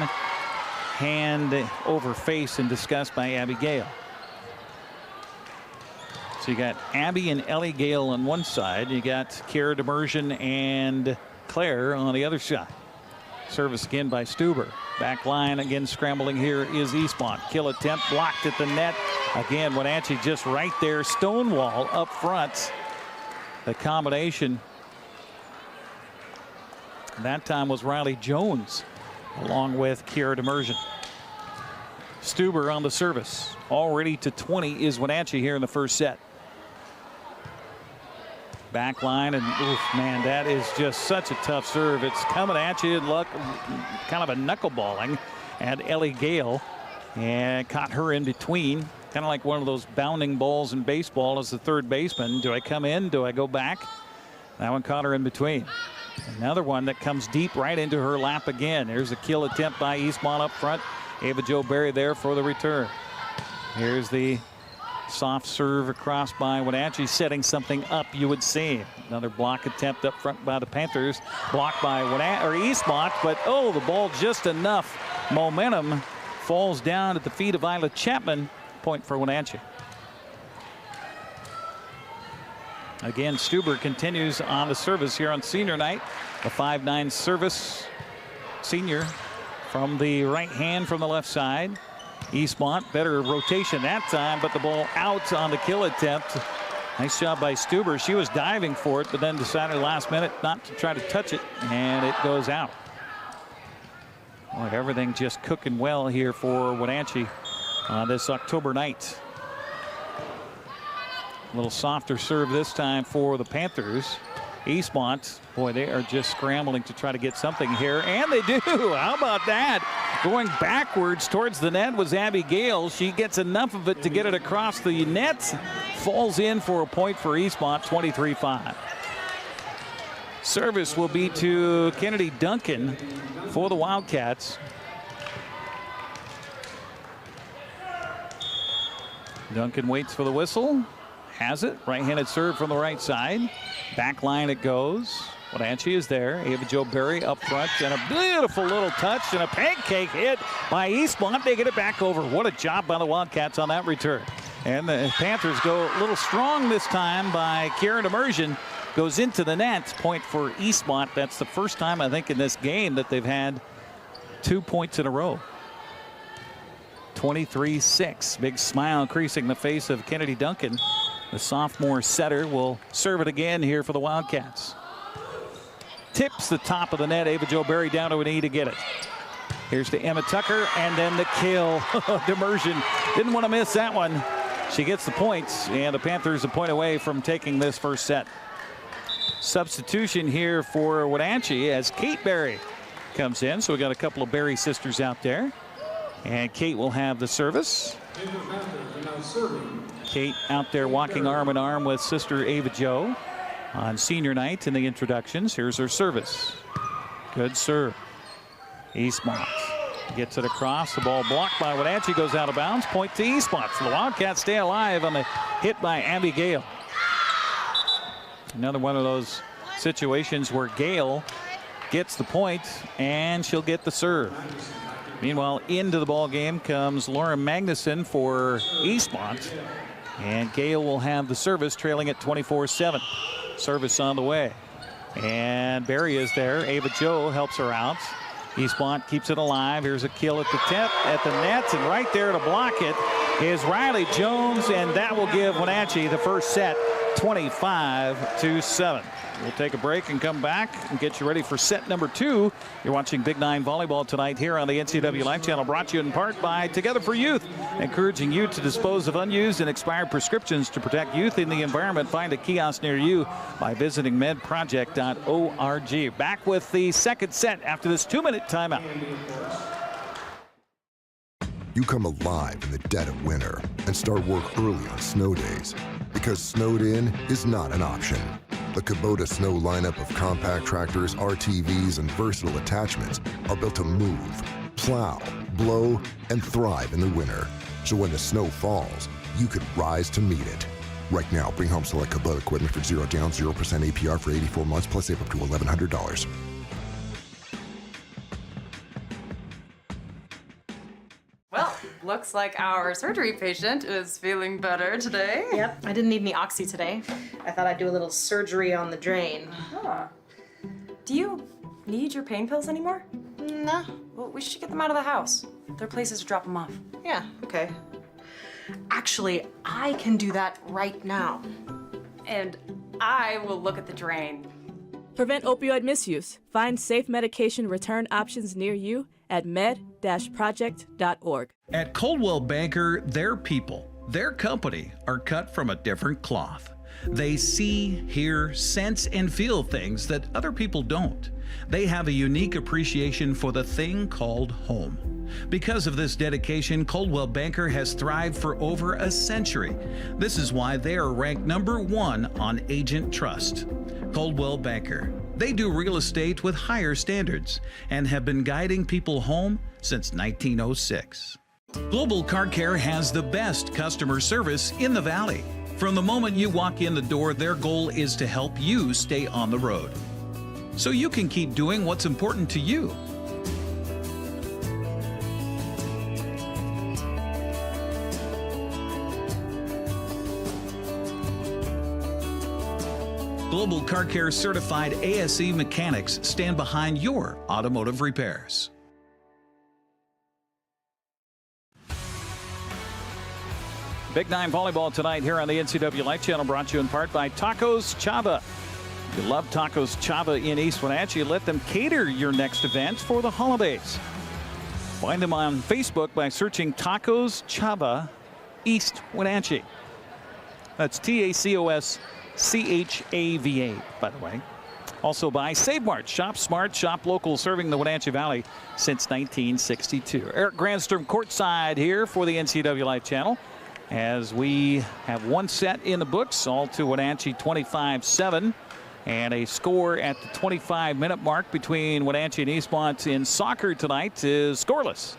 Speaker 2: Hand over face and discussed by Abby Gale. So you got Abby and Ellie Gale on one side. You got Kiera Demersion and Claire on the other side. Service again by Stuber. Back line again scrambling here is Eastmont. Kill attempt blocked at the net. Again, Wenatchee just right there. Stonewall up front. The combination That time was Riley Jones, along with Kiera Demersion. Stuber on the service. Already to 20 is Wenatchee here in the first set. Back line, and oof, man, that is just such a tough serve. It's coming at you, kind of a knuckleballing at Ellie Gale, and caught her in between. Kind of like one of those bounding balls in baseball as the third baseman. Do I come in? Do I go back? That one caught her in between. Another one that comes deep right into her lap again. There's a kill attempt by Eastmont up front. Ava Jo Berry there for the return. Here's the soft serve across by Wenatchee, setting something up, you would see. Another block attempt up front by the Panthers. Blocked by Eastmont, but oh, the ball just enough momentum. Falls down at the feet of Isla Chapman. Point for Wenatchee. Again, Stuber continues on the service here on senior night. A 5'9" service senior from the right hand from the left side. Eastmont, better rotation that time, but the ball out on the kill attempt. Nice job by Stuber. She was diving for it, but then decided last minute not to try to touch it, and it goes out. Boy, everything just cooking well here for Wenatchee on this October night. A little softer serve this time for the Panthers. Eastmont, boy, they are just scrambling to try to get something here, and they do. How about that? Going backwards towards the net was Abby Gale. She gets enough of it to get it across the net. Falls in for a point for Eastmont, 23-5. Service will be to Kennedy Duncan for the Wildcats. Duncan waits for the whistle. Has it. Right-handed serve from the right side. Back line it goes. Wenatchee is there. Ava Jo Berry up front, and a beautiful little touch and a pancake hit by Eastmont. They get it back over. What a job by the Wildcats on that return. And the Panthers go a little strong this time by Kiera Demersion. Goes into the net. Point for Eastmont. That's the first time, I think, in this game that they've had 2 points in a row. 23-6. Big smile creasing the face of Kennedy Duncan. The sophomore setter will serve it again here for the Wildcats. Tips the top of the net. Ava Jo Berry down to a knee to get it. Here's to Emma Tucker, and then the kill. Demersion didn't want to miss that one. She gets the points, and the Panthers a point away from taking this first set. Substitution here for Wenatchee as Kate Berry comes in. So we got a couple of Berry sisters out there. And Kate will have the service. Kate out there walking arm in arm with sister Ava Jo on senior night in the introductions. Here's her service. Good serve. Eastmont gets it across. The ball blocked by Wenatchee, goes out of bounds. Point to Eastmont. So the Wildcats stay alive on the hit by Abby Gale. Another one of those situations where Gale gets the point, and she'll get the serve. Meanwhile, into the ball game comes Laura Magnuson for Eastmont, and Gale will have the service, trailing at 24-7. Service on the way, and Berry is there. Ava Jo helps her out. Eastmont keeps it alive. Here's a kill at the net, and right there to block it is Riley Jones, and that will give Wenatchee the first set, 25-7. We'll take a break and come back and get you ready for set number 2. You're watching Big 9 Volleyball tonight here on the NCW Live Channel, brought to you in part by Together for Youth, encouraging you to dispose of unused and expired prescriptions to protect youth in the environment. Find a kiosk near you by visiting medproject.org. Back with the second set after this 2-minute timeout.
Speaker 3: You come alive in the dead of winter and start work early on snow days, because snowed in is not an option. The Kubota Snow lineup of compact tractors, RTVs, and versatile attachments are built to move, plow, blow, and thrive in the winter. So when the snow falls, you can rise to meet it. Right now, bring home select Kubota equipment for 0 down, 0% APR for 84 months, plus save up to $1,100.
Speaker 4: Well, looks like our surgery patient is feeling better today.
Speaker 23: Yep, I didn't need any oxy today. I thought I'd do a little surgery on the drain.
Speaker 4: Huh. Do you need your pain pills anymore?
Speaker 23: No.
Speaker 4: Well, we should get them out of the house. There are places to drop them off.
Speaker 23: Yeah, okay. Actually, I can do that right now.
Speaker 4: And I will look at the drain.
Speaker 5: Prevent opioid misuse. Find safe medication return options near you at med-project.org.
Speaker 6: At Coldwell Banker, their people, their company are cut from a different cloth. They see, hear, sense, and feel things that other people don't. They have a unique appreciation for the thing called home. Because of this dedication, Coldwell Banker has thrived for over a century. This is why they are ranked #1 on Agent Trust. Coldwell Banker. They do real estate with higher standards and have been guiding people home since 1906. Global Car Care has the best customer service in the Valley. From the moment you walk in the door, their goal is to help you stay on the road, so you can keep doing what's important to you. Global Car Care certified ASE mechanics stand behind your automotive repairs.
Speaker 2: Big Nine Volleyball tonight here on the NCW Life Channel, brought to you in part by Tacos Chava. If you love Tacos Chava in East Wenatchee, let them cater your next event for the holidays. Find them on Facebook by searching Tacos Chava East Wenatchee. That's TACOSCHAVA, by the way. Also by Save Mart. Shop smart, shop local, serving the Wenatchee Valley since 1962. Eric Grandstrom courtside here for the NCW Life Channel, as we have one set in the books, all to Wenatchee 25-7, and a score at the 25-minute mark between Wenatchee and Eastmont in soccer tonight is scoreless.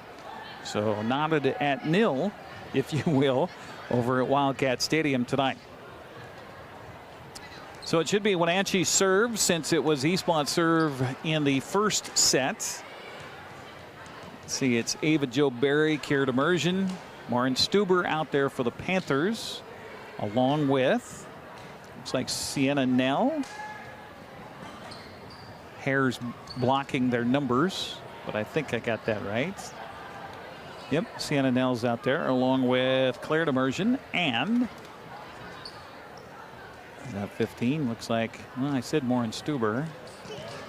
Speaker 2: So knotted at nil, if you will, over at Wildcat Stadium tonight. So it should be Wenatchee serve, since it was Eastmont serve in the first set. Let's see, it's Ava Jo Berry, Kieran Immersion, Marin Stuber out there for the Panthers, along with, looks like Sienna Nell. Hair's blocking their numbers, but I think I got that right. Yep, Sienna Nell's out there, along with Claire Immersion and 15. Looks like, well, I said Marin Stuber.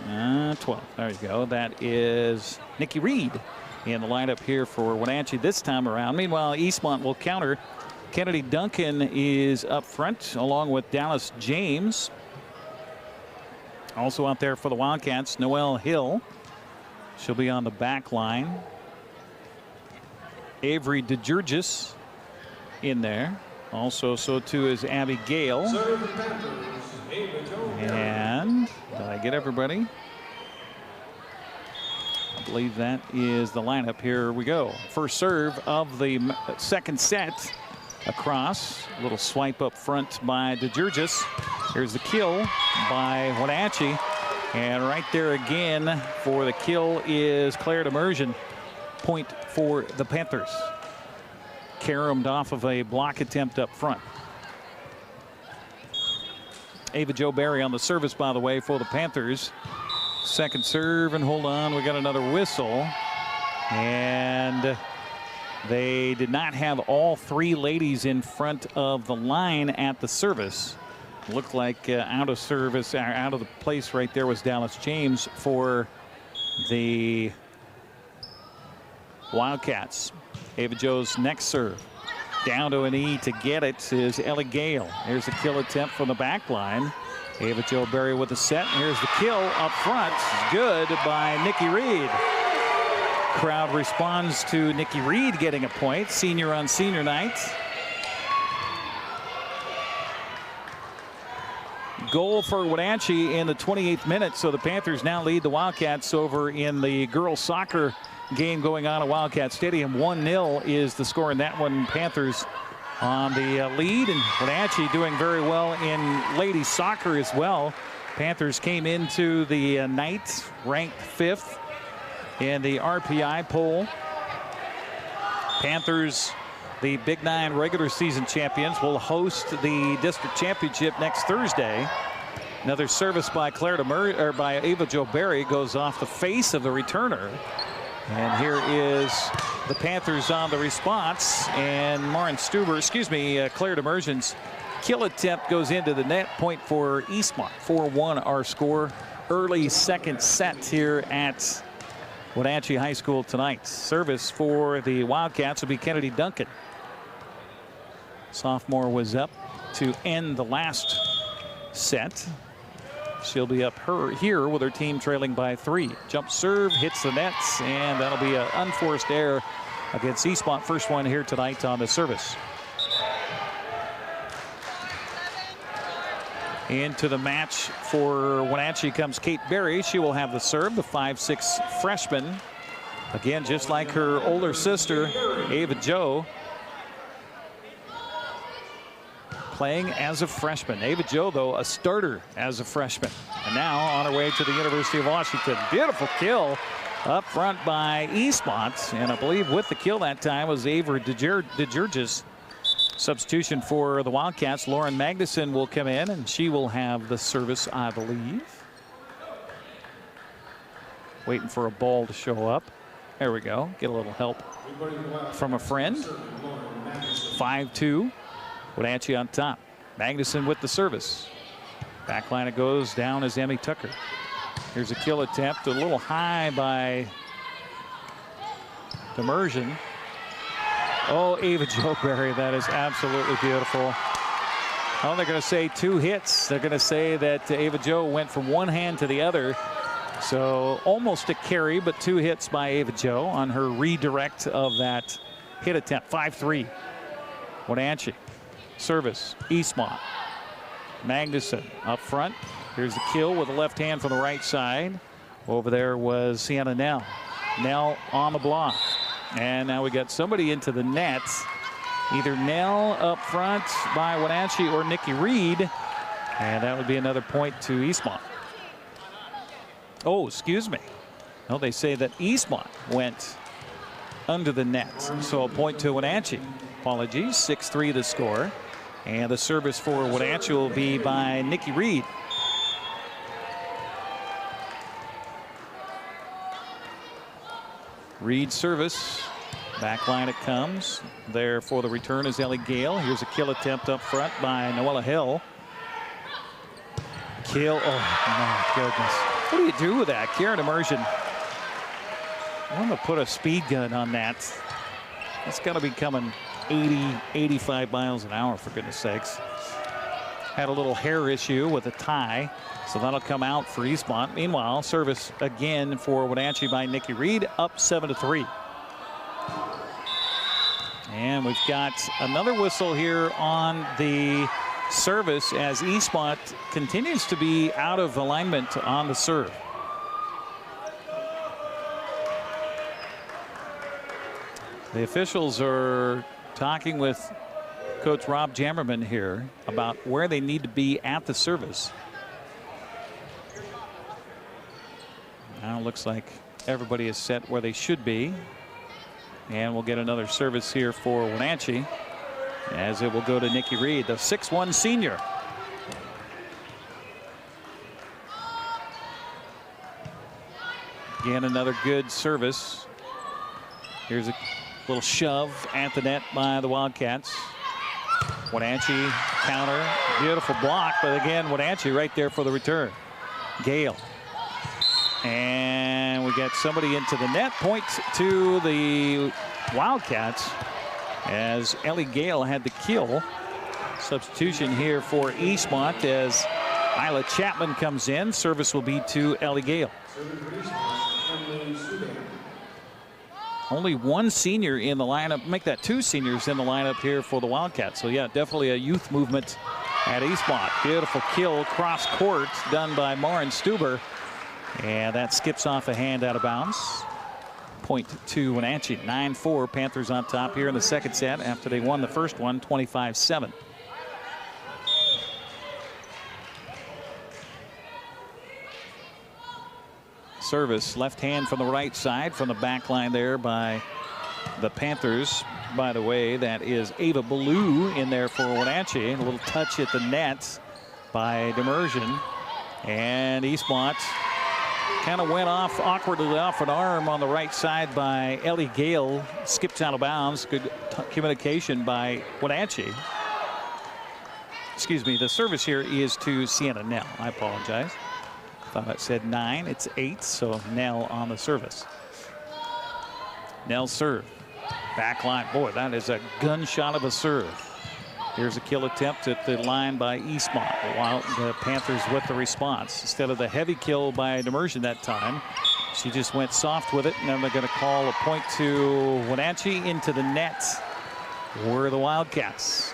Speaker 2: 12. There you go. That is Nikki Reed in the lineup here for Wenatchee this time around. Meanwhile, Eastmont will counter. Kennedy Duncan is up front, along with Dallas James. Also out there for the Wildcats, Noelle Hill. She'll be on the back line. Avery DeGeorgis in there. Also, so too is Abby Gale. And did I get everybody? I believe that is the lineup. Here we go. First serve of the second set. Across. A little swipe up front by DeGeorgis. Here's the kill by Wenatchee. And right there again for the kill is Claire Immersion. Point for the Panthers. Caromed off of a block attempt up front. Ava Jo Berry on the service, by the way, for the Panthers. Second serve, and hold on, we got another whistle. And they did not have all three ladies in front of the line at the service. Looked like out of service, out of the place right there was Dallas James for the Wildcats. Ava Jo's next serve. Down to an E to get it is Ellie Gale. Here's the kill attempt from the back line. Ava Jo Berry with the set. Here's the kill up front. Good by Nikki Reed. Crowd responds to Nikki Reed getting a point. Senior on senior night. Goal for Wenatchee in the 28th minute. So the Panthers now lead the Wildcats over in the girls soccer game going on at Wildcat Stadium. 1-0 is the score in that one. Panthers on the lead, and Wenatchee doing very well in ladies soccer as well. Panthers came into the night ranked 5th in the RPI poll. Panthers, the Big Nine regular season champions, will host the district championship next Thursday. Another service by by Ava Jo Berry goes off the face of the returner. And here is the Panthers on the response, and Marin Stuber, Claire Immersion's kill attempt goes into the net. Point for Eastmont. 4-1 our score early second set here at Wenatchee High School tonight. Service for the Wildcats will be Kennedy Duncan. Sophomore was up to end the last set. She'll be up here with her team trailing by 3. Jump serve hits the nets, and that'll be an unforced error against Eastmont. First one here tonight on the service. Into the match for Wenatchee comes Kate Berry. She will have the serve, the 5'6" freshman. Again, just like her older sister, Ava Jo, playing as a freshman. Ava Jo, though, a starter as a freshman. And now on her way to the University of Washington. Beautiful kill up front by Eastmont. And I believe with the kill that time was Ava DeGeorgis. Substitution for the Wildcats. Lauren Magnuson will come in, and she will have the service, I believe. Waiting for a ball to show up. There we go. Get a little help from a friend. 5-2. Wenatchee on top. Magnuson with the service. Backline it goes down as Emmy Tucker. Here's a kill attempt. A little high by Demersion. Oh, Ava Jo Berry, that is absolutely beautiful. Oh, they're going to say 2 hits. They're going to say that Ava Jo went from one hand to the other. So almost a carry, but 2 hits by Ava Jo on her redirect of that hit attempt. 5-3. Wenatchee. Service, Eastmont. Magnuson up front. Here's the kill with the left hand from the right side. Over there was Sienna Nell. Nell on the block. And now we got somebody into the net. Either Nell up front by Wenatchee or Nikki Reed. And that would be another point to Eastmont. Oh, excuse me. No, they say that Eastmont went under the net. So a point to Wenatchee. Apologies. 6-3 the score. And the service for Wenatchee will be by Nikki Reed. Reed service. Backline it comes. There for the return is Ellie Gale. Here's a kill attempt up front by Noella Hill. Kill. Oh, my goodness. What do you do with that? Karen Immersion. I'm going to put a speed gun on that. It's going to be coming 80, 85 miles an hour, for goodness sakes. Had a little hair issue with a tie, so that'll come out for Eastmont. Meanwhile, service again for Wenatchee by Nikki Reed, up 7-3. And we've got another whistle here on the service as Eastmont continues to be out of alignment on the serve. The officials are talking with Coach Rob Jammerman here about where they need to be at the service. Now it looks like everybody is set where they should be. And we'll get another service here for Wenatchee as it will go to Nikki Reed, the 6'1" senior. Again, another good service. Here's a little shove at the net by the Wildcats. Wenatchee counter. Beautiful block, but again, Wenatchee right there for the return. Gale. And we get somebody into the net. Point to the Wildcats as Ellie Gale had the kill. Substitution here for Eastmont as Isla Chapman comes in. Service will be to Ellie Gale. Only one senior in the lineup. Make that 2 seniors in the lineup here for the Wildcats. So yeah, definitely a youth movement at Eastmont. Beautiful kill cross court done by Maren Stuber. And that skips off a hand out of bounds. Point to Wenatchee. 9-4. Panthers on top here in the second set after they won the first one 25-7. Service left hand from the right side from the back line there by the Panthers. By the way, that is Ava Ballou in there for Wenatchee. A little touch at the net by Demersion. And Eastmont kind of went off awkwardly off an arm on the right side by Ellie Gale. Skips out of bounds. Good communication by Wenatchee. Excuse me, the service here is to Sienna Nell. I apologize. Thought it said 9. It's 8. So Nell on the service. Nell serve. Back line. Boy, that is a gunshot of a serve. Here's a kill attempt at the line by Eastmont, while the Panthers with the response. Instead of the heavy kill by Demersion that time, she just went soft with it, and then they're going to call a point to Wenatchee into the net. Were the Wildcats.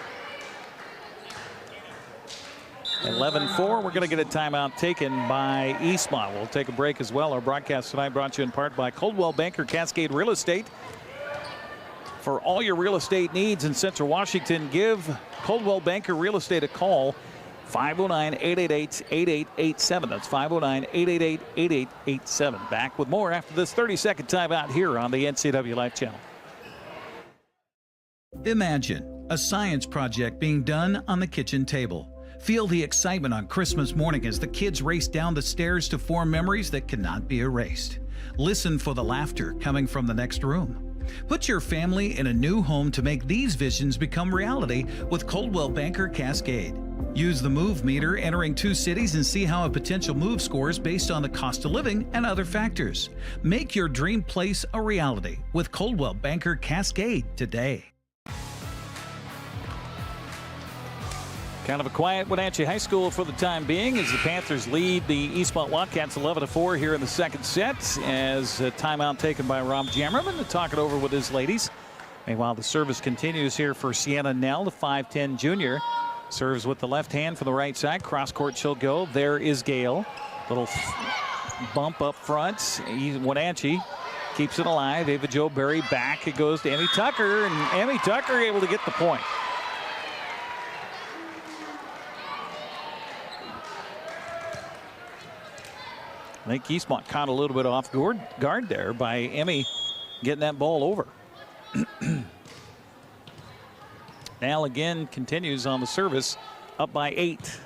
Speaker 2: 11-4. We're going to get a timeout taken by Eastmont. We'll take a break as well. Our broadcast tonight brought to you in part by Coldwell Banker Cascade Real Estate. For all your real estate needs in Central Washington, give Coldwell Banker Real Estate a call. 509-888-8887. That's 509-888-8887. Back with more after this 30-second timeout here on the NCW Life Channel.
Speaker 6: Imagine a science project being done on the kitchen table. Feel the excitement on Christmas morning as the kids race down the stairs to form memories that cannot be erased. Listen for the laughter coming from the next room. Put your family in a new home to make these visions become reality with Coldwell Banker Cascade. Use the Move Meter entering 2 cities and see how a potential move scores based on the cost of living and other factors. Make your dream place a reality with Coldwell Banker Cascade today.
Speaker 2: Kind of a quiet Wenatchee High School for the time being as the Panthers lead the Eastmont Wildcats 11-4 here in the second set, as a timeout taken by Rob Jammerman to talk it over with his ladies. Meanwhile, the service continues here for Sienna Nell, the 5'10 junior. Serves with the left hand from the right side. Cross court she'll go. There is Gale. Little bump up front. Wenatchee keeps it alive. Ava Jo Berry back. It goes to Emmy Tucker, and Emmy Tucker able to get the point. I think Eastmont caught a little bit off guard there by Emmy getting that ball over. Now again continues on the service, up by 8.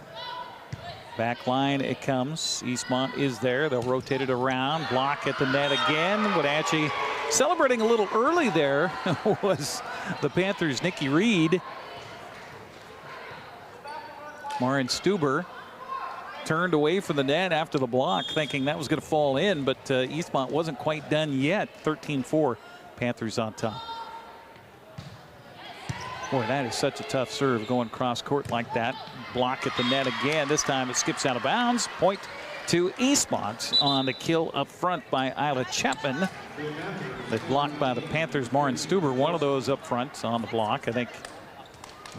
Speaker 2: Back line it comes. Eastmont is there. They'll rotate it around. Block at the net again. Wenatchee celebrating a little early there was the Panthers' Nikki Reed. Marin Stuber turned away from the net after the block, thinking that was going to fall in, but Eastmont wasn't quite done yet. 13-4, Panthers on top. Boy, that is such a tough serve going cross court like that. Block at the net again. This time it skips out of bounds. Point to Eastmont on the kill up front by Isla Chapman. That blocked by the Panthers. Marin Stuber, one of those up front on the block. I think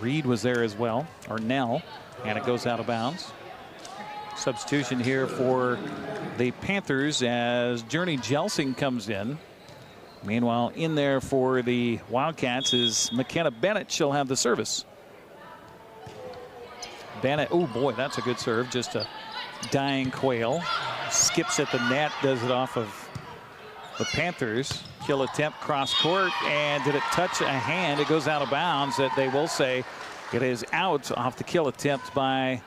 Speaker 2: Reed was there as well, or Nell, and it goes out of bounds. Substitution here for the Panthers as Journey Jelsing comes in. Meanwhile, in there for the Wildcats is McKenna Bennett. She'll have the service. Bennett, oh boy, that's a good serve. Just a dying quail. Skips at the net, does it off of the Panthers. Kill attempt cross court, and did it touch a hand? It goes out of bounds. That they will say it is out off the kill attempt by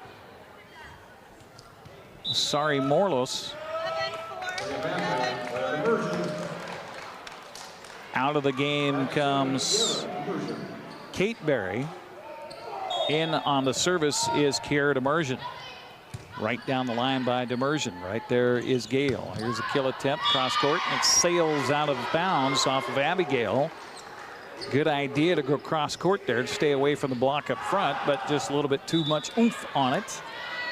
Speaker 2: Sari Morlos. Out of the game comes Kate Berry. In on the service is Kiara Demersion. Right down the line by Demersion. Right there is Gale. Here's a kill attempt, cross court, and it sails out of bounds off of Abigail. Good idea to go cross court there to stay away from the block up front, but just a little bit too much oomph on it.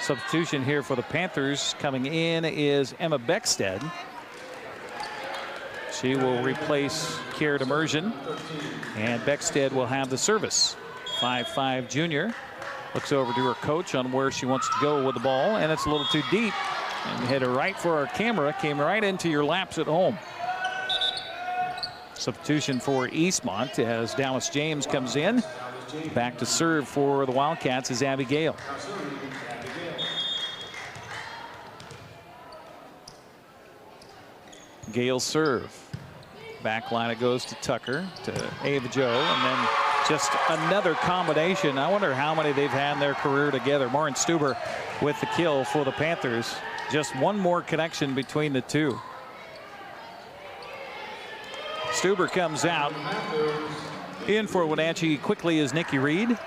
Speaker 2: Substitution here for the Panthers coming in is Emma Beckstead. She will replace Kiara Demersion, and Beckstead will have the service. 5'5 junior. Looks over to her coach on where she wants to go with the ball, and it's a little too deep. And headed right for our camera, came right into your laps at home. Substitution for Eastmont as Dallas James comes in. Back to serve for the Wildcats is Abby Gale. Gale serve. Back line it goes to Tucker, to Ava Jo, and then just another combination. I wonder how many they've had in their career together. Marin Stuber with the kill for the Panthers. Just one more connection between the two. Stuber comes out. In for Wenatchee quickly is Nikki Reed.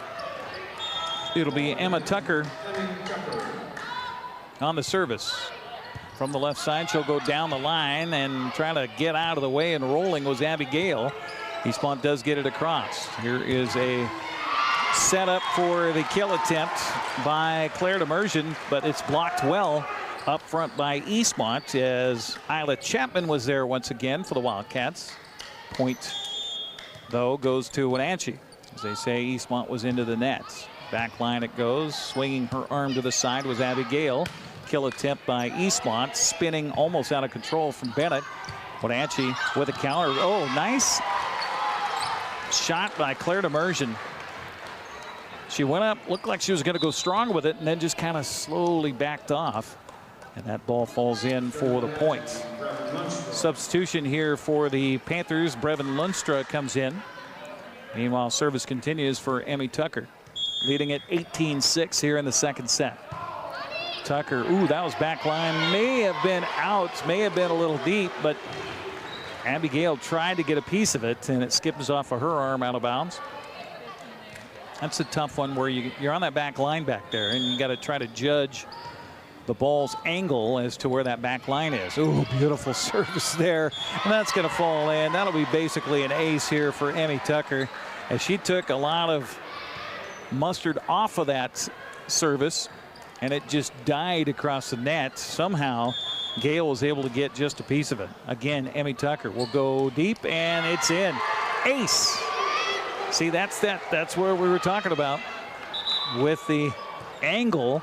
Speaker 2: It'll be Emma Tucker on the service. from the left side. She'll go down the line and try to get out of the way, and rolling was Abby Gale. Eastmont does get it across. Here is a setup for the kill attempt by Claire Demersion, but it's blocked well up front by Eastmont as Isla Chapman was there once again for the Wildcats. Point, though, goes to Wenatchee. As they say, Eastmont was into the nets. Back line it goes. Swinging her arm to the side was Abby Gale. Kill attempt by Eastmont. Spinning almost out of control from Bennett. Wenatchee with a counter. Oh, nice shot by Claire Demersion. She went up, looked like she was going to go strong with it, and then just kind of slowly backed off. And that ball falls in for the points. Substitution here for the Panthers. Brevin Lunstra comes in. Meanwhile, service continues for Emmy Tucker, leading at 18-6 here in the second set. Tucker, ooh, that was back line. May have been out, may have been a little deep, but Abigail tried to get a piece of it, and it skips off of her arm out of bounds. That's a tough one where you're on that back line back there, and you got to try to judge the ball's angle as to where that back line is. Ooh, beautiful service there, and that's going to fall in. That'll be basically an ace here for Emmy Tucker, as she took a lot of mustard off of that service, and it just died across the net. Somehow Gale was able to get just a piece of it. Again, Emmy Tucker will go deep, and it's in. Ace. See, that's where we were talking about with the angle.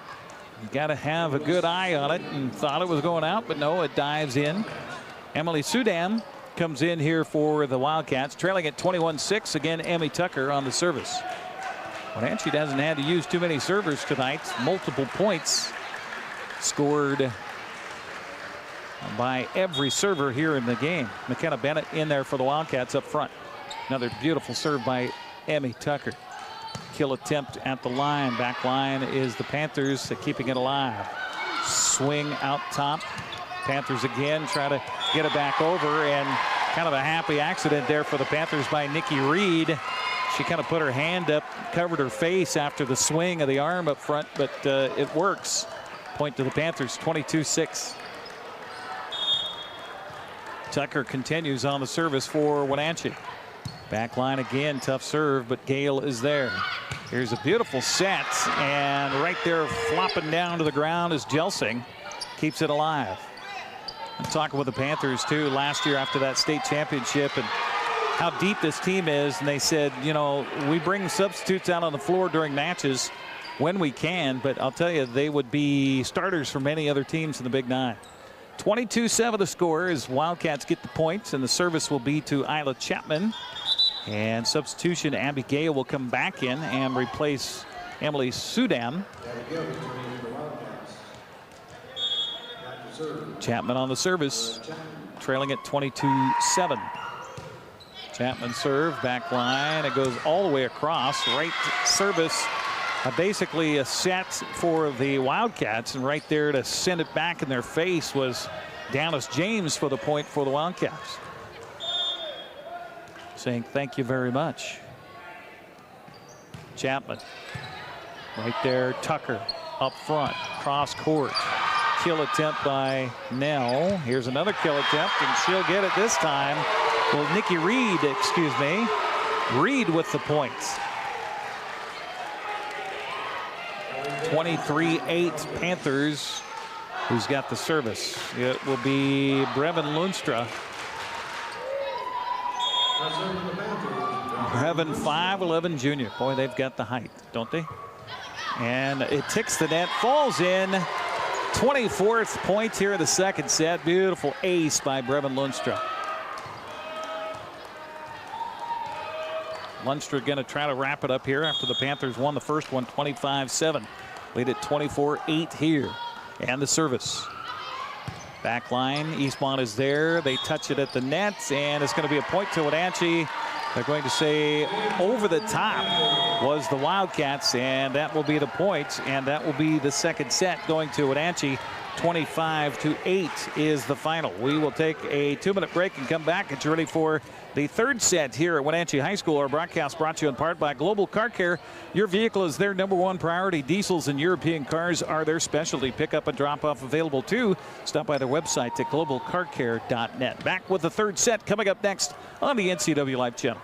Speaker 2: You got to have a good eye on it, and thought it was going out, but no, it dives in. Emily Sudam comes in here for the Wildcats, trailing at 21-6. Again, Emmy Tucker on the service. Wenatchee hasn't had to use too many servers tonight. Multiple points scored by every server here in the game. McKenna Bennett in there for the Wildcats up front. Another beautiful serve by Emmy Tucker. Kill attempt at the line. Back line is the Panthers, keeping it alive. Swing out top. Panthers again try to get it back over, and kind of a happy accident there for the Panthers by Nikki Reed. She kind of put her hand up, covered her face after the swing of the arm up front, but it works. Point to the Panthers, 22-6. Tucker continues on the service for Wenatchee. Back line again, tough serve, but Gale is there. Here's a beautiful set, and right there flopping down to the ground is Jelsing. Keeps it alive. I'm talking with the Panthers too last year after that state championship and how deep this team is, and they said, you know, we bring substitutes out on the floor during matches when we can, but I'll tell you, they would be starters for many other teams in the Big Nine. 22-7 the score as Wildcats get the points, and the service will be to Isla Chapman. And substitution, Abby Gale will come back in and replace Emily Sudam. Chapman on the service, trailing at 22-7. Chapman serve, back line. It goes all the way across. Right service, basically a set for the Wildcats. And right there to send it back in their face was Dallas James for the point for the Wildcats. Saying thank you very much. Chapman. Right there, Tucker up front, cross court. Kill attempt by Nell. Here's another kill attempt, and she'll get it this time. Well, Nikki Reed, excuse me. Reed with the points. 23-8 Panthers. Who's got the service? It will be Brevin Lunstra. Brevin, 5'11" junior. Boy, they've got the height, don't they? And it ticks the net, falls in. 24th point here in the second set. Beautiful ace by Brevin Lunstra. Lunstra going to try to wrap it up here after the Panthers won the first one 25-7. Lead at 24-8 here. And the service. Back line, Eastmont is there. They touch it at the net, and it's going to be a point to Wenatchee. They're going to say over the top was the Wildcats, and that will be the point, and that will be the second set going to Wenatchee 25-8 is the final. We will take a 2-minute break and come back. It's ready for the third set here at Wenatchee High School. Our broadcast brought to you in part by Global Car Care. Your vehicle is their #1 priority. Diesels and European cars are their specialty. Pickup and drop-off available too. Stop by their website at globalcarcare.net. Back with the third set coming up next on the NCW Live channel.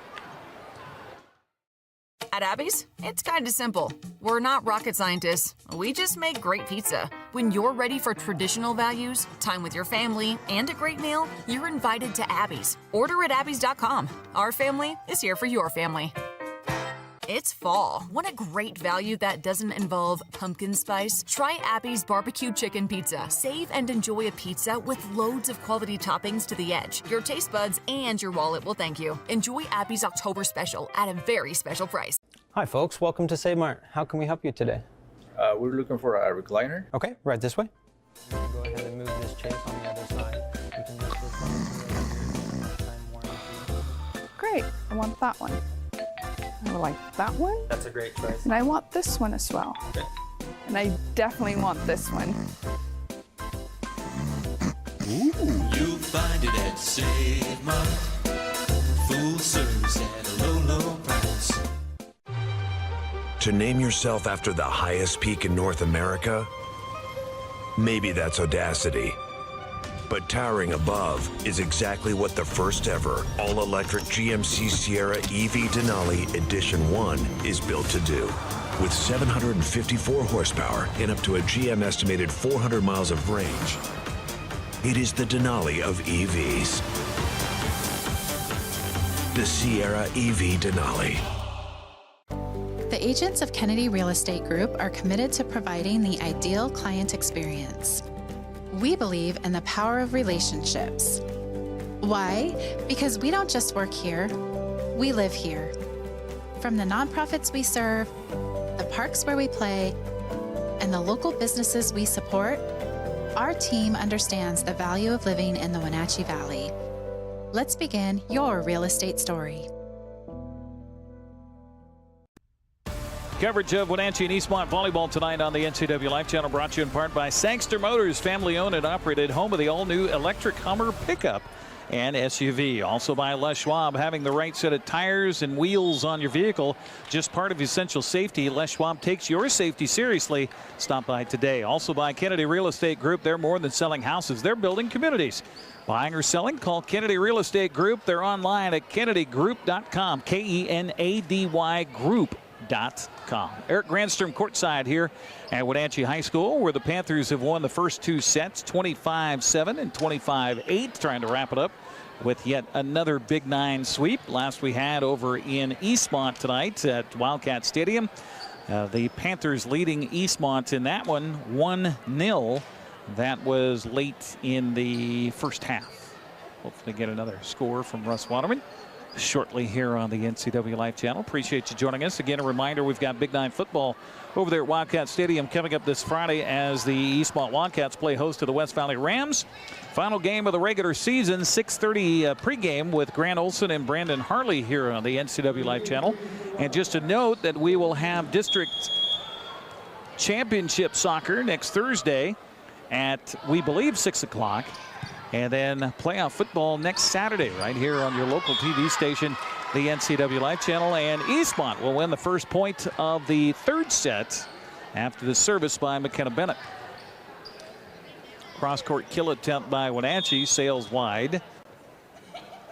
Speaker 8: At Abby's, it's kind of simple. We're not rocket scientists. We just make great pizza. When you're ready for traditional values, time with your family, and a great meal, you're invited to Abby's. Order at abbys.com. Our family is here for your family. It's fall. Want a great value that doesn't involve pumpkin spice? Try Abby's Barbecue Chicken Pizza. Save and enjoy a pizza with loads of quality toppings to the edge. Your taste buds and your wallet will thank you. Enjoy Abby's October special at a very special price.
Speaker 9: Hi folks, welcome to Save Mart. How can we help you today?
Speaker 13: We're looking for a recliner.
Speaker 9: Okay, right this way. Go ahead and move this chase on the other side. You can use this lifetime warranty.
Speaker 10: Great, I want that one. I like that one.
Speaker 9: That's a great choice.
Speaker 10: And I want this one as well.
Speaker 9: Okay.
Speaker 10: And I definitely want this one.
Speaker 14: You'll find it at Save Mart. Full service at a low, low price.
Speaker 24: To name yourself after the highest peak in North America? Maybe that's audacity. But towering above is exactly what the first ever all-electric GMC Sierra EV Denali Edition 1 is built to do. With 754 horsepower and up to a GM estimated 400 miles of range, it is the Denali of EVs. The Sierra EV Denali.
Speaker 25: The agents of Kennedy Real Estate Group are committed to providing the ideal client experience. We believe in the power of relationships. Why? Because we don't just work here, we live here. From the nonprofits we serve, the parks where we play, and the local businesses we support, our team understands the value of living in the Wenatchee Valley. Let's begin your real estate story.
Speaker 2: Coverage of Wenatchee and Eastmont volleyball tonight on the NCW Live channel brought to you in part by Sangster Motors, family owned and operated, home of the all-new electric Hummer pickup and SUV. Also by Les Schwab, having the right set of tires and wheels on your vehicle, just part of essential safety. Les Schwab takes your safety seriously. Stop by today. Also by Kennedy Real Estate Group. They're more than selling houses, they're building communities. Buying or selling, call Kennedy Real Estate Group. They're online at kennedygroup.com, KENADY Group.com. Eric Grandstrom courtside here at Wenatchee High School, where the Panthers have won the first two sets, 25-7 and 25-8, trying to wrap it up with yet another Big Nine sweep. Last we had over in Eastmont tonight at Wildcat Stadium. The Panthers leading Eastmont in that one 1-0. That was late in the first half. Hopefully get another score from Russ Waterman shortly here on the NCW Live channel. Appreciate you joining us. Again, a reminder, we've got Big Nine football over there at Wildcat Stadium coming up this Friday as the Eastmont Wildcats play host to the West Valley Rams. Final game of the regular season, 6:30 pregame with Grant Olson and Brandon Harley here on the NCW Live channel. And just a note that we will have district championship soccer next Thursday at, we believe, 6 o'clock. And then playoff football next Saturday right here on your local TV station, the NCW Live channel. And Eastmont will win the first point of the third set after the service by McKenna Bennett. Cross-court kill attempt by Wenatchee, sails wide.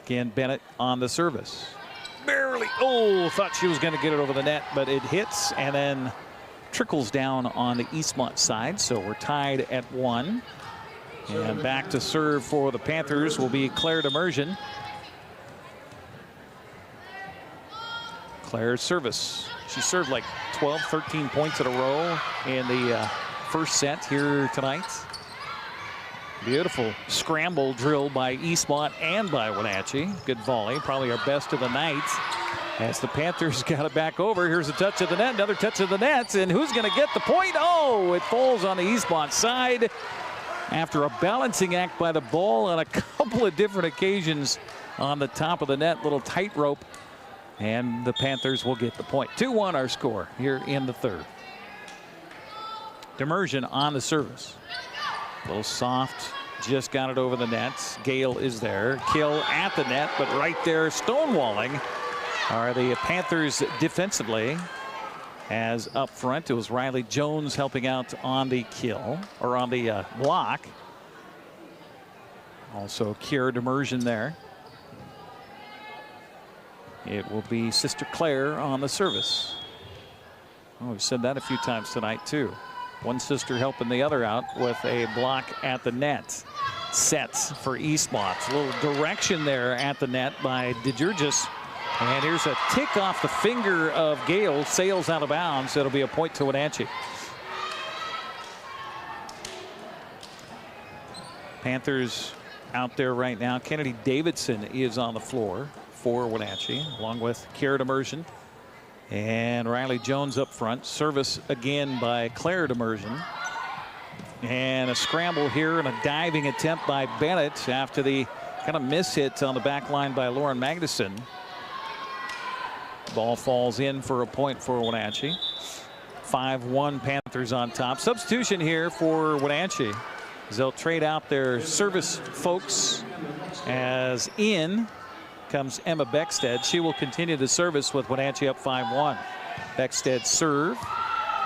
Speaker 2: Again, Bennett on the service. Barely, thought she was going to get it over the net, but it hits and then trickles down on the Eastmont side. So we're tied at 1. And back to serve for the Panthers will be Claire Demersion. Claire's service. She served like 12, 13 points in a row in the first set here tonight. Beautiful scramble drill by Eastmont and by Wenatchee. Good volley, probably our best of the night. As the Panthers got it back over, here's a touch of the net, another touch of the net, and who's going to get the point? Oh, it falls on the Eastmont side. After a balancing act by the ball on a couple of different occasions on the top of the net, little tightrope, and the Panthers will get the point. 2-1 our score here in the third. Demersion on the service. little soft, just got it over the net. Gale is there. Kill at the net, but right there stonewalling are the Panthers defensively. As up front, it was Riley Jones helping out on the kill, or on the block. Also Kiera Demersion there. It will be Sister Claire on the service. Oh, we've said that a few times tonight too. One sister helping the other out with a block at the net. Sets for Eastmont. A little direction there at the net by DeGeorgis. And here's a tick off the finger of Gale. Sails out of bounds. It'll be a point to Wenatchee. Panthers out there right now. Kennedy Davidson is on the floor for Wenatchee, along with Kiera Demersion and Riley Jones up front. Service again by Claire Demersion. And a scramble here and a diving attempt by Bennett after the kind of miss hit on the back line by Lauren Magnuson. Ball falls in for a point for Wenatchee. 5-1 Panthers on top. Substitution here for Wenatchee as they'll trade out their service folks, as in comes Emma Beckstead. She will continue the service with Wenatchee up 5-1. Beckstead serve.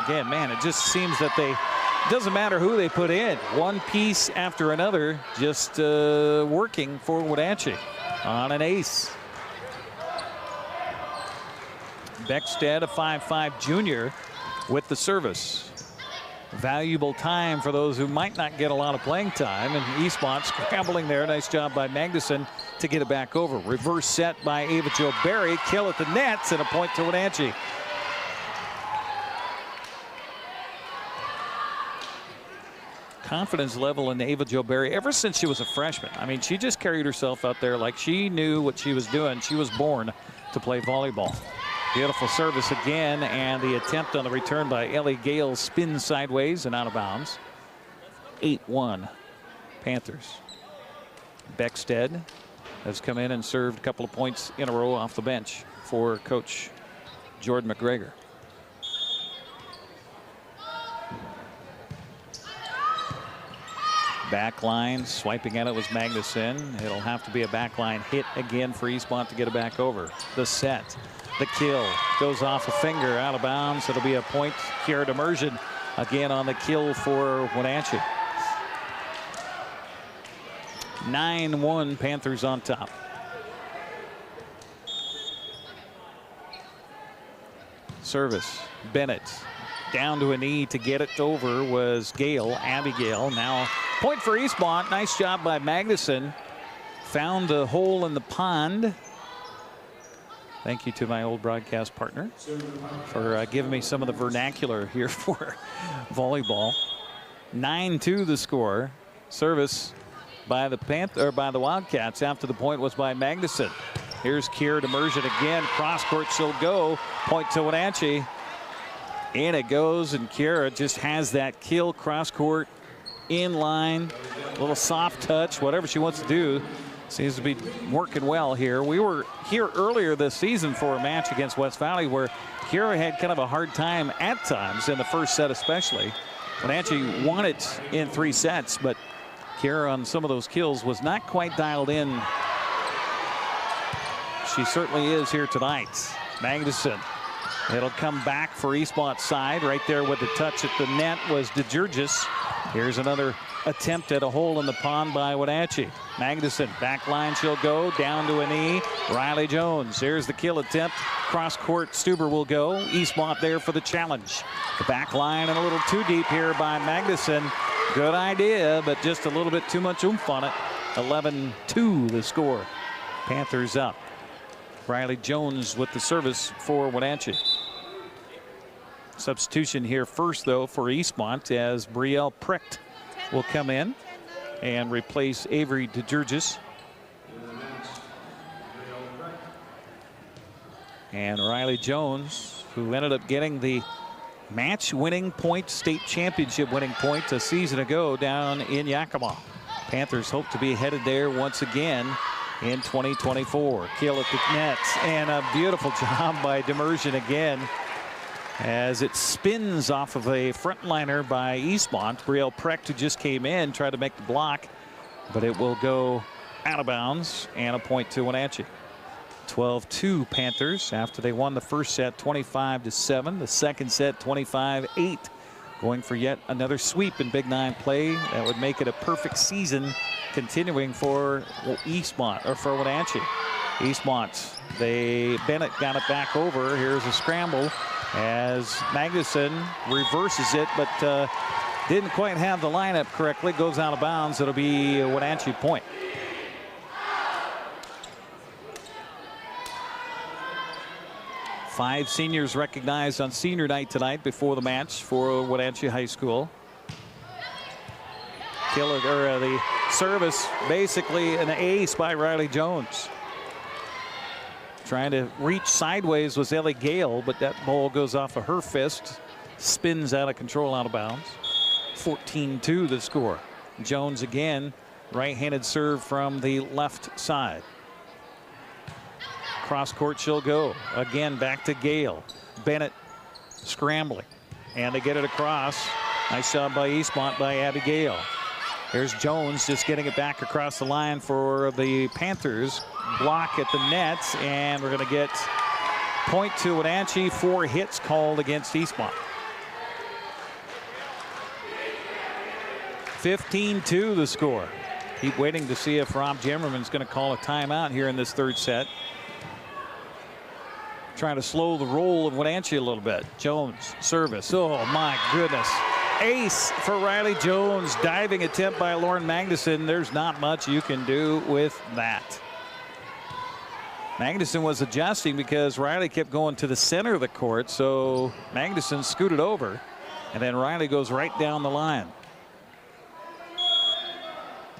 Speaker 2: Again, man, it just seems that doesn't matter who they put in. One piece after another just working for Wenatchee on an ace. Beckstead, a 5'5" junior, with the service. Valuable time for those who might not get a lot of playing time. And Eastmont scrambling there. Nice job by Magnuson to get it back over. Reverse set by Ava Jo Berry. Kill at the nets and a point to Wenatchee. Confidence level in Ava Jo Berry ever since she was a freshman. I mean, she just carried herself out there like she knew what she was doing. She was born to play volleyball. Beautiful service again, and the attempt on the return by Ellie Gale spins sideways and out of bounds. 8-1 Panthers. Beckstead has come in and served a couple of points in a row off the bench for coach Jordan McGregor. Back line, swiping at it was Magnuson. It'll have to be a back line hit again for Eastmont to get it back over. The set. The kill goes off a finger, out of bounds. It'll be a point. Kiera Demersion again on the kill for Wenatchee. 9-1 Panthers on top. Service. Bennett down to a knee to get it over was Gale, Abigail. Now point for Eastmont. Nice job by Magnuson. Found the hole in the pond. Thank you to my old broadcast partner for giving me some of the vernacular here for volleyball. 9-2 the score. Service by the Wildcats after the point was by Magnuson. Here's Kiera Demersion again. Cross court she'll go. Point to Wenatchee. In it goes, and Kiera just has that kill cross court in line. A little soft touch, whatever she wants to do. Seems to be working well here. We were here earlier this season for a match against West Valley where Kiera had kind of a hard time at times in the first set especially. Wenatchee won it in 3 sets, but Kiera on some of those kills was not quite dialed in. She certainly is here tonight. Magnuson. It'll come back for Eastmont's side. Right there with the touch at the net was DeGeorgis. Here's another attempt at a hole in the pond by Wenatchee. Magnuson, back line she'll go, down to a knee. Riley Jones, here's the kill attempt. Cross court, Stuber will go. Eastmont there for the challenge. The back line and a little too deep here by Magnuson. Good idea, but just a little bit too much oomph on it. 11-2 the score. Panthers up. Riley Jones with the service for Wenatchee. Substitution here first, though, for Eastmont as Brielle Precht will come in and replace Avery DeGeorgis. And Riley Jones, who ended up getting the match-winning point, state championship winning point a season ago down in Yakima. Panthers hope to be headed there once again in 2024. Kill at the nets, and a beautiful job by Demersion again. as it spins off of a frontliner by Eastmont. Brielle Precht, who just came in, tried to make the block, but it will go out of bounds, and a point to Wenatchee. 12-2 Panthers after they won the first set 25-7. The second set 25-8. Going for yet another sweep in Big Nine play. That would make it a perfect season continuing for Eastmont, or for Wenatchee. Eastmont, Bennett got it back over. Here's a scramble as Magnuson reverses it, but didn't quite have the lineup correctly. Goes out of bounds. It'll be a Wenatchee point. Five seniors recognized on senior night tonight before the match for Wenatchee High School. The service, basically an ace by Riley Jones. Trying to reach sideways was Ellie Gale, but that ball goes off of her fist. Spins out of control, out of bounds. 14-2 the score. Jones again, right-handed serve from the left side. Cross court she'll go. Again back to Gale. Bennett scrambling. And they get it across. Nice job by Eastmont by Abby Gale. Here's Jones just getting it back across the line for the Panthers. Block at the net, and we're going to get point to Wenatchee. 4 hits called against Eastmont. 15-2 the score. Keep waiting to see if Rob Jemmerman's going to call a timeout here in this third set. Trying to slow the roll of Wenatchee a little bit. Jones, service. Oh, my goodness. Ace for Riley Jones. Diving attempt by Lauren Magnuson. There's not much you can do with that. Magnuson was adjusting because Riley kept going to the center of the court, so Magnuson scooted over, and then Riley goes right down the line.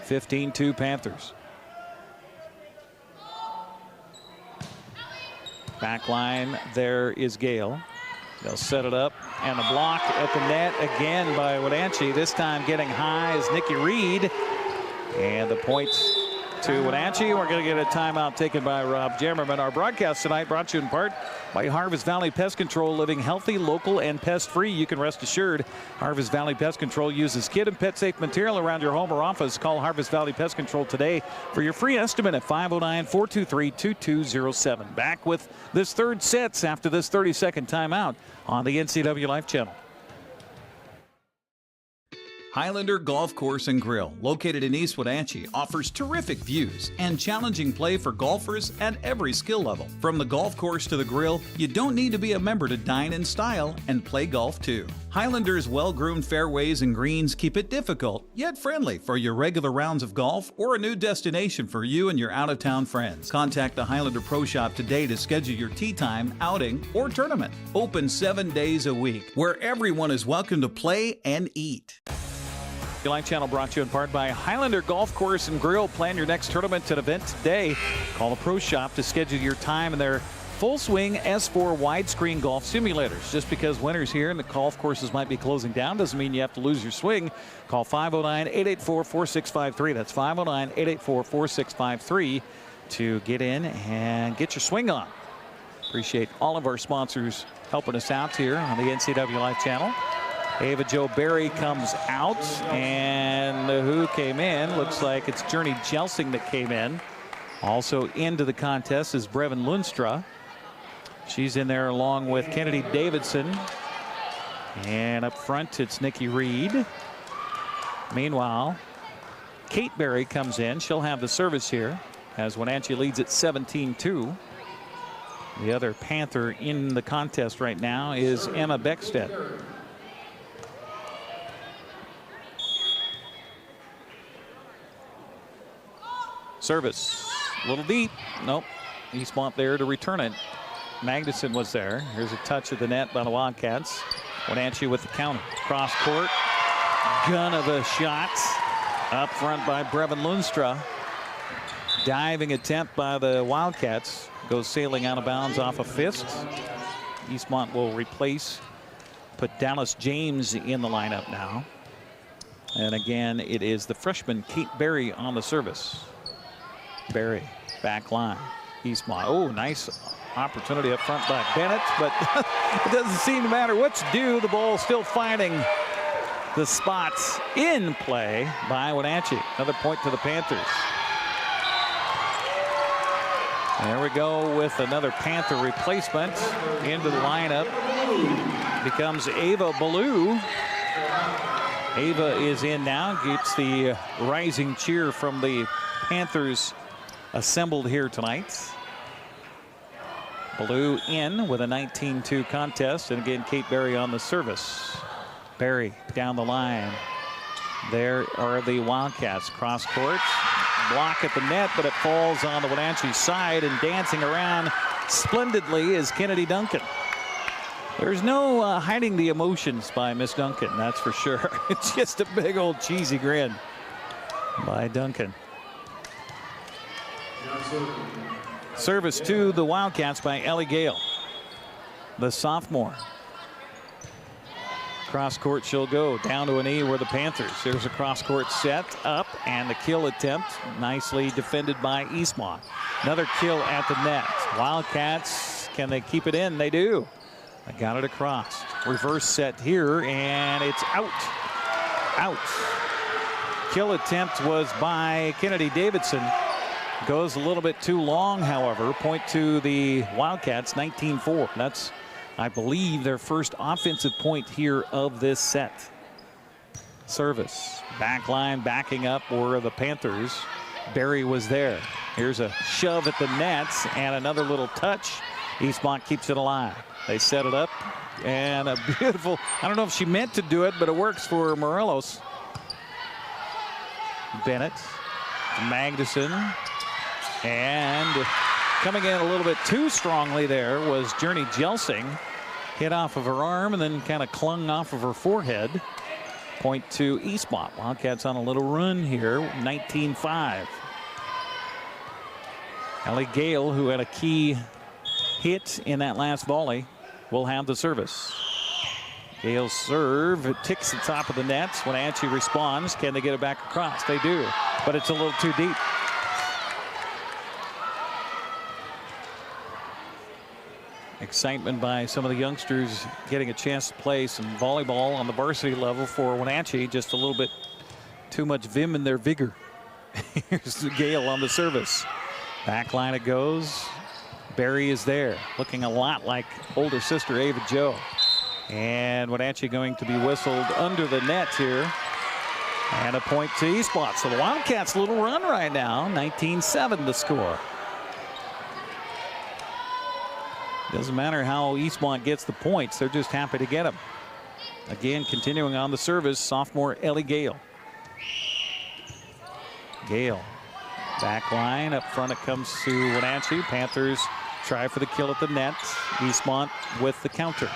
Speaker 2: 15-2 Panthers. Back line, there is Gale. They'll set it up, and a block at the net again by Wenatchee. This time getting high is Nikki Reed. And the point to Wenatchee. We're going to get a timeout taken by Rob Jemmerman. Our broadcast tonight brought to you in part by Harvest Valley Pest Control. Living healthy, local, and pest-free. You can rest assured Harvest Valley Pest Control uses kid and pet-safe material around your home or office. Call Harvest Valley Pest Control today for your free estimate at 509-423-2207. Back with this third sets after this 30-second timeout on the NCW Life Channel.
Speaker 6: Highlander Golf Course and Grill, located in East Wenatchee, offers terrific views and challenging play for golfers at every skill level. From the golf course to the grill, you don't need to be a member to dine in style and play golf too. Highlander's well-groomed fairways and greens keep it difficult, yet friendly for your regular rounds of golf or a new destination for you and your out-of-town friends. Contact the Highlander Pro Shop today to schedule your tee time, outing, or tournament. Open 7 days a week, where everyone is welcome to play and eat.
Speaker 2: The Life Channel brought to you in part by Highlander Golf Course and Grill. Plan your next tournament and event today. Call the Pro Shop to schedule your time in their full swing S4 widescreen golf simulators. Just because winter's here and the golf courses might be closing down doesn't mean you have to lose your swing. Call 509-884-4653. That's 509-884-4653 to get in and get your swing on. Appreciate all of our sponsors helping us out here on the NCW Life Channel. Ava Jo Berry comes out, and who came in? Looks like it's Journey Jelsing that came in. Also into the contest is Brevin Lundstra. She's in there along with Kennedy Davidson. And up front, it's Nikki Reed. Meanwhile, Kate Berry comes in. She'll have the service here as Wenatchee leads at 17-2. The other Panther in the contest right now is Emma Beckstead. Service, a little deep. Nope. Eastmont there to return it. Magnuson was there. Here's a touch of the net by the Wildcats. Wenatchee with the counter. Cross court. Gun of a shot. Up front by Brevin Lundstra. Diving attempt by the Wildcats. Goes sailing out of bounds off a fist. Eastmont will put Dallas James in the lineup now. And again, it is the freshman Kate Berry on the service. Berry, back line. Eastmont. Oh, nice opportunity up front by Bennett, but it doesn't seem to matter what you do. The ball still finding the spots in play by Wenatchee. Another point to the Panthers. There we go with another Panther replacement into the lineup. Becomes Ava Ballou. Ava is in now, gets the rising cheer from the Panthers assembled here tonight. Ballou in with a 19-2 contest, and again Kate Berry on the service. Berry down the line. There are the Wildcats. Cross court, block at the net, but it falls on the Wenatchee side, and dancing around splendidly is Kennedy Duncan. There's no hiding the emotions by Miss Duncan, that's for sure. It's just a big old cheesy grin by Duncan. Service to the Wildcats by Ellie Gale, the sophomore. Cross court she'll go down to an E where the Panthers. There's a cross court set up and the kill attempt nicely defended by Eastmont. Another kill at the net. Wildcats, can they keep it in? They do. They got it across. Reverse set here and it's out. Out. Kill attempt was by Kennedy Davidson. Goes a little bit too long, however. Point to the Wildcats, 19-4. That's, I believe, their first offensive point here of this set. Service. Back line backing up were the Panthers. Berry was there. Here's a shove at the nets and another little touch. Eastmont keeps it alive. They set it up and a beautiful, I don't know if she meant to do it, but it works for Morelos. Bennett. Magnuson. And coming in a little bit too strongly there was Journey Jelsing. Hit off of her arm and then kind of clung off of her forehead. Point to Eastmont. Wildcats on a little run here, 19-5. Ellie Gale, who had a key hit in that last volley, will have the service. Gale's serve, it ticks the top of the nets. Wenatchee responds. Can they get it back across? They do, but it's a little too deep. Excitement by some of the youngsters getting a chance to play some volleyball on the varsity level for Wenatchee. Just a little bit too much vim in their vigor. Here's Gale on the service. Back line it goes. Berry is there, looking a lot like older sister Ava Jo. And Wenatchee going to be whistled under the net here. And a point to Eastmont. So the Wildcats' little run right now, 19-7 the score. Doesn't matter how Eastmont gets the points, they're just happy to get them. Again, continuing on the service, sophomore Ellie Gale. Gale, back line, up front it comes to Wenatchee. Panthers try for the kill at the net. Eastmont with the counter.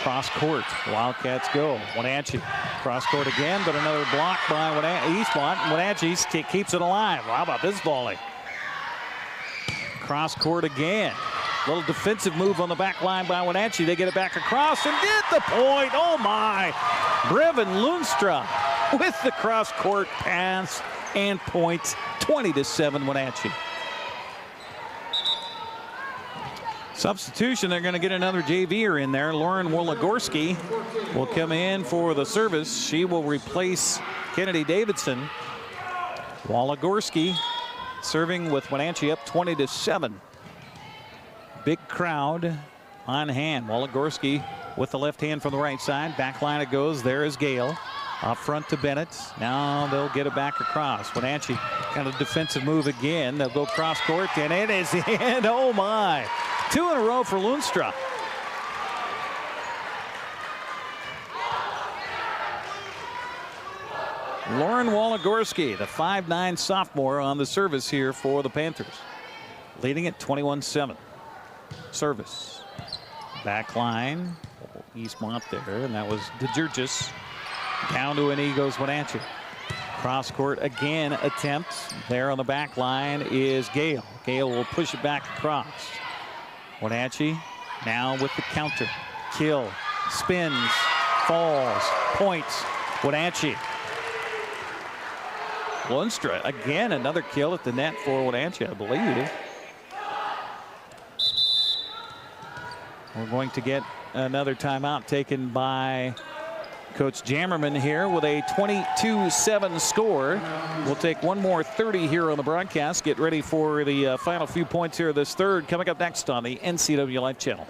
Speaker 2: Cross court, Wildcats go. Wenatchee, cross court again, but another block by Eastmont. Wenatchee keeps it alive. How about this volley? Cross court again. Little defensive move on the back line by Wenatchee. They get it back across and get the point. Oh my! Brevin Lundström with the cross court pass and point. 20-7 Wenatchee. Substitution, they're going to get another JVer in there. Lauren Wologorski will come in for the service. She will replace Kennedy Davidson. Wologorski serving with Wenatchee up 20-7. Big crowd on hand. Wologorski with the left hand from the right side. Back line it goes. There is Gale. Up front to Bennett. Now they'll get it back across. Wenatchee kind of defensive move again. They'll go cross court and it is in. Oh my. 2 in a row for Lundström. Lauren Wologorski, the 5'9" sophomore on the service here for the Panthers. Leading at 21-7. Service. Back line. Eastmont there, and that was DeGurgis. Down to an E goes Wenatchee. Cross court again attempt. There on the back line is Gale. Gale will push it back across. Wenatchee now with the counter. Kill. Spins. Falls. Points. Wenatchee. Lundström again, another kill at the net for Wenatchee, I believe. We're going to get another timeout taken by Coach Jammerman here with a 22-7 score. We'll take one more 30 here on the broadcast. Get ready for the final few points here this third coming up next on the NCW Life Channel.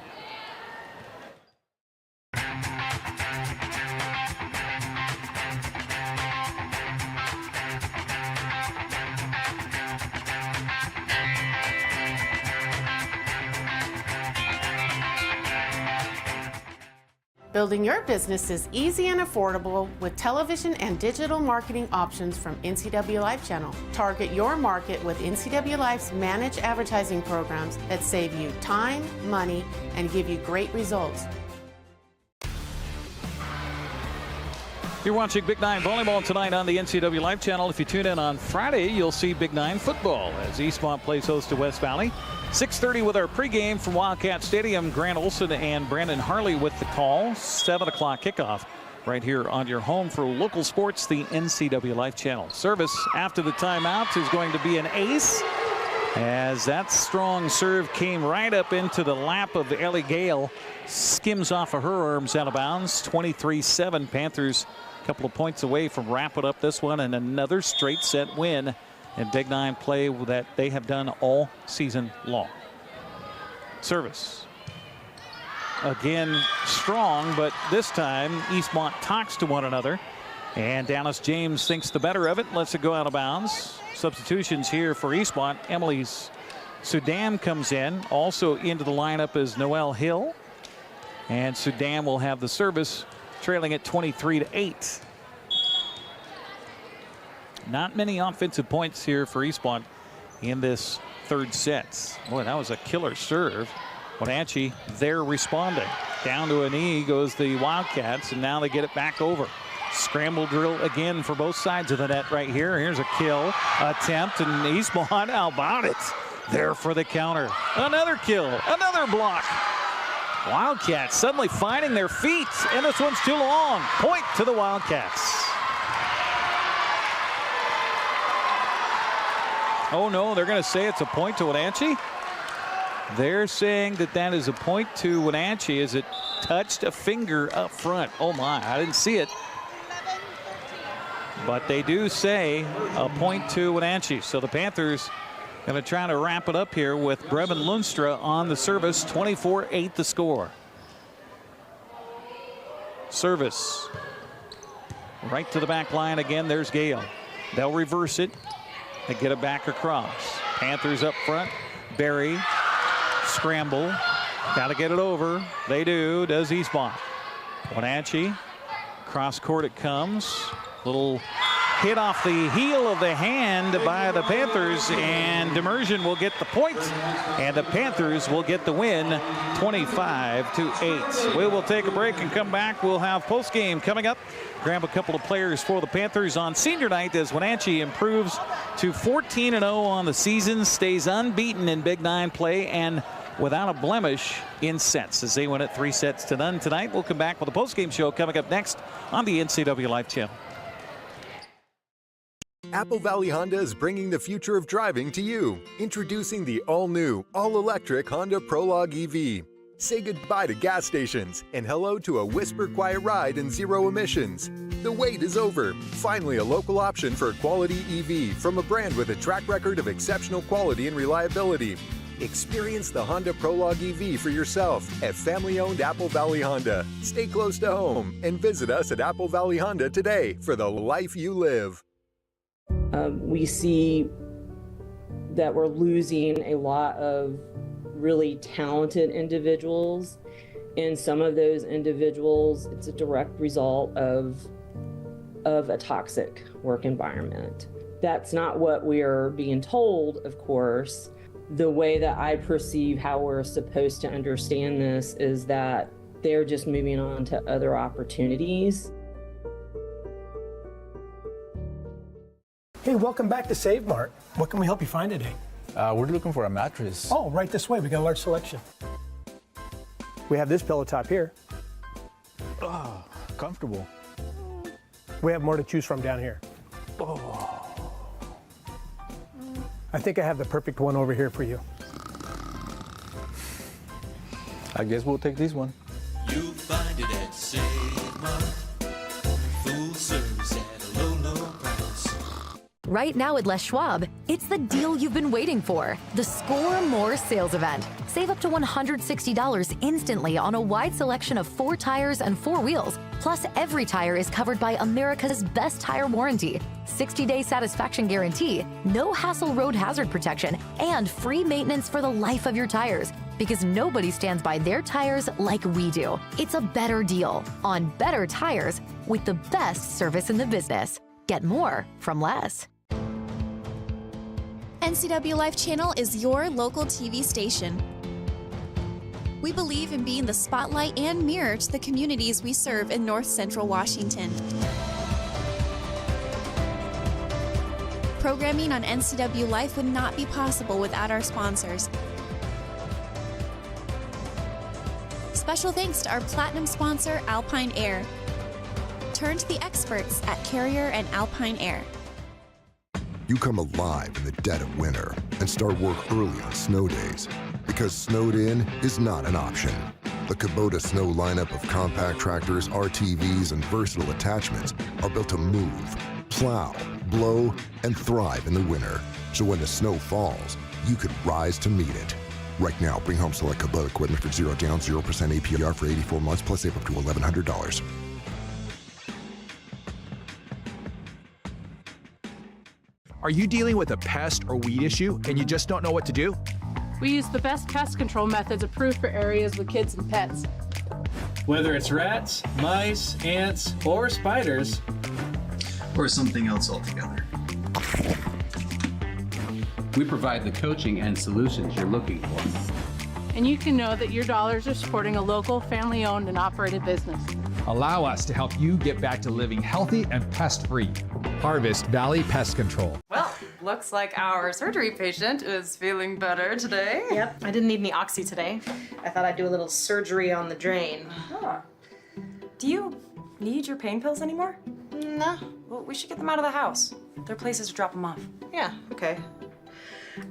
Speaker 11: Building your business is easy and affordable with television and digital marketing options from NCW Life Channel. Target your market with NCW Life's managed advertising programs that save you time, money, and give you great results.
Speaker 2: You're watching Big Nine Volleyball tonight on the NCW Life Channel. If you tune in on Friday, you'll see Big Nine Football as Eastmont plays host to West Valley. 6:30 with our pregame from Wildcat Stadium. Grant Olson and Brandon Harley with the call. 7 o'clock kickoff right here on your home for local sports, the NCW Life Channel. Service after the timeout is going to be an ace, as that strong serve came right up into the lap of Ellie Gale. Skims off of her arms out of bounds. 23-7. Panthers a couple of points away from wrapping up this one and another straight set win in Big Nine play that they have done all season long. Service. Again, strong, but this time Eastmont talks to one another. And Dallas James thinks the better of it, lets it go out of bounds. Substitutions here for Eastmont. Emily Sudam comes in. Also into the lineup is Noelle Hill. And Sudam will have the service, trailing at 23-8. Not many offensive points here for Eastmont in this third set. Boy, that was a killer serve. Wenatchee, they're responding. Down to a knee goes the Wildcats, and now they get it back over. Scramble drill again for both sides of the net right here. Here's a kill attempt, and Eastmont, how about it? There for the counter. Another kill, another block. Wildcats suddenly finding their feet, and this one's too long. Point to the Wildcats. Oh no, they're going to say it's a point to Wenatchee. They're saying that that is a point to Wenatchee as it touched a finger up front. Oh my, I didn't see it. But they do say a point to Wenatchee. So the Panthers going to try to wrap it up here with Brevin Lunstra on the service. 24-8 the score. Service. Right to the back line again. There's Gale. They'll reverse it. They get it back across. Panthers up front. Barry. Scramble. Got to get it over. They do. Does Eastmont. Wenatchee. Cross court it comes. Little hit off the heel of the hand by the Panthers, and Demersion will get the point, and the Panthers will get the win 25-8. We will take a break and come back. We'll have post game coming up. Grab a couple of players for the Panthers on senior night as Wenatchee improves to 14-0 on the season, stays unbeaten in Big Nine play, and without a blemish in sets as they win it 3-0 tonight. We'll come back with a post game show coming up next on the NCW Life Channel.
Speaker 12: Apple Valley Honda is bringing the future of driving to you. Introducing the all-new, all-electric Honda Prologue EV. Say goodbye to gas stations and hello to a whisper-quiet ride and zero emissions. The wait is over. Finally, a local option for a quality EV from a brand with a track record of exceptional quality and reliability. Experience the Honda Prologue EV for yourself at family-owned Apple Valley Honda. Stay close to home and visit us at Apple Valley Honda today for the life you live.
Speaker 15: We see that we're losing a lot of really talented individuals, and some of those individuals, it's a direct result of a toxic work environment. That's not what we're being told, of course. The way that I perceive how we're supposed to understand this is that they're just moving on to other opportunities.
Speaker 16: Hey, welcome back to Save Mart. What can we help you find today?
Speaker 13: We're looking for a mattress.
Speaker 16: Oh, right this way. We got a large selection. We have this pillow top here.
Speaker 13: Oh, comfortable.
Speaker 16: We have more to choose from down here.
Speaker 13: Oh.
Speaker 16: I think I have the perfect one over here for you.
Speaker 13: I guess we'll take this one.
Speaker 14: You'll find it at Save Mart. Full service at a low, low price.
Speaker 17: Right now at Les Schwab, it's the deal you've been waiting for. The Score More sales event. Save up to $160 instantly on a wide selection of 4 tires and 4 wheels. Plus, every tire is covered by America's best tire warranty, 60-day satisfaction guarantee, no hassle road hazard protection, and free maintenance for the life of your tires. Because nobody stands by their tires like we do. It's a better deal on better tires with the best service in the business. Get more from Les.
Speaker 18: NCW Life Channel is your local TV station. We believe in being the spotlight and mirror to the communities we serve in North Central Washington. Programming on NCW Life would not be possible without our sponsors. Special thanks to our platinum sponsor, Alpine Air. Turn to the experts at Carrier and Alpine Air.
Speaker 3: You come alive in the dead of winter and start work early on snow days. Because snowed in is not an option. The Kubota Snow lineup of compact tractors, RTVs, and versatile attachments are built to move, plow, blow, and thrive in the winter. So when the snow falls, you could rise to meet it. Right now, bring home select Kubota equipment for 0 down, 0% APR for 84 months, plus save up to $1,100.
Speaker 19: Are you dealing with a pest or weed issue and you just don't know what to do?
Speaker 20: We use the best pest control methods approved for areas with kids and pets.
Speaker 21: Whether it's rats, mice, ants, or spiders,
Speaker 26: or something else altogether. We provide the coaching and solutions you're looking for.
Speaker 20: And you can know that your dollars are supporting a local, family-owned and operated business.
Speaker 22: Allow us to help you get back to living healthy and pest-free. Harvest Valley Pest Control.
Speaker 4: Well, looks like our surgery patient is feeling better today.
Speaker 23: Yep, I didn't need any oxy today. I thought I'd do a little surgery on the drain.
Speaker 4: Huh. Do you need your pain pills anymore?
Speaker 23: No.
Speaker 4: Well, we should get them out of the house. There are places to drop them off.
Speaker 23: Yeah, okay.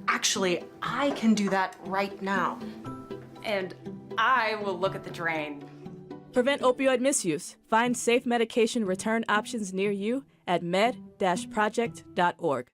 Speaker 23: Actually, I can do that right now.
Speaker 4: And I will look at the drain.
Speaker 5: Prevent opioid misuse. Find safe medication return options near you at med-project.org.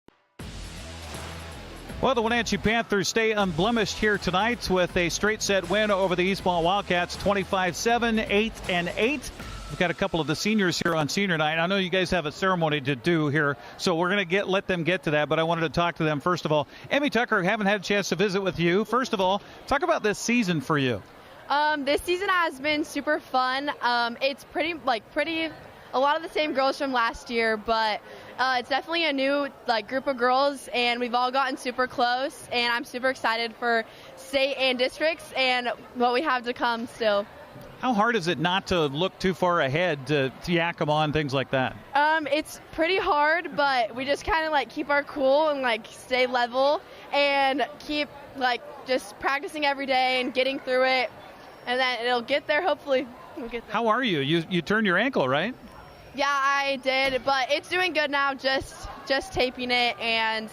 Speaker 2: Well, the Wenatchee Panthers stay unblemished here tonight with a straight set win over the Eastmont Wildcats, 25-7, 8-8. We've got a couple of the seniors here on senior night. I know you guys have a ceremony to do here, so we're going to let them get to that, but I wanted to talk to them first of all. Emmy Tucker, haven't had a chance to visit with you. First of all, talk about this season for you.
Speaker 27: This season has been super fun. It's pretty a lot of the same girls from last year, but it's definitely a new group of girls, and we've all gotten super close, and I'm super excited for state and districts and what we have to come still.
Speaker 2: How hard is it not to look too far ahead to yak them on, things like that?
Speaker 27: It's pretty hard, but we just kind of keep our cool and stay level and keep just practicing every day and getting through it, and then it'll get there. Hopefully, we'll get there.
Speaker 2: How are you? You turned your ankle, right?
Speaker 27: Yeah, I did, but it's doing good now. Just taping it, and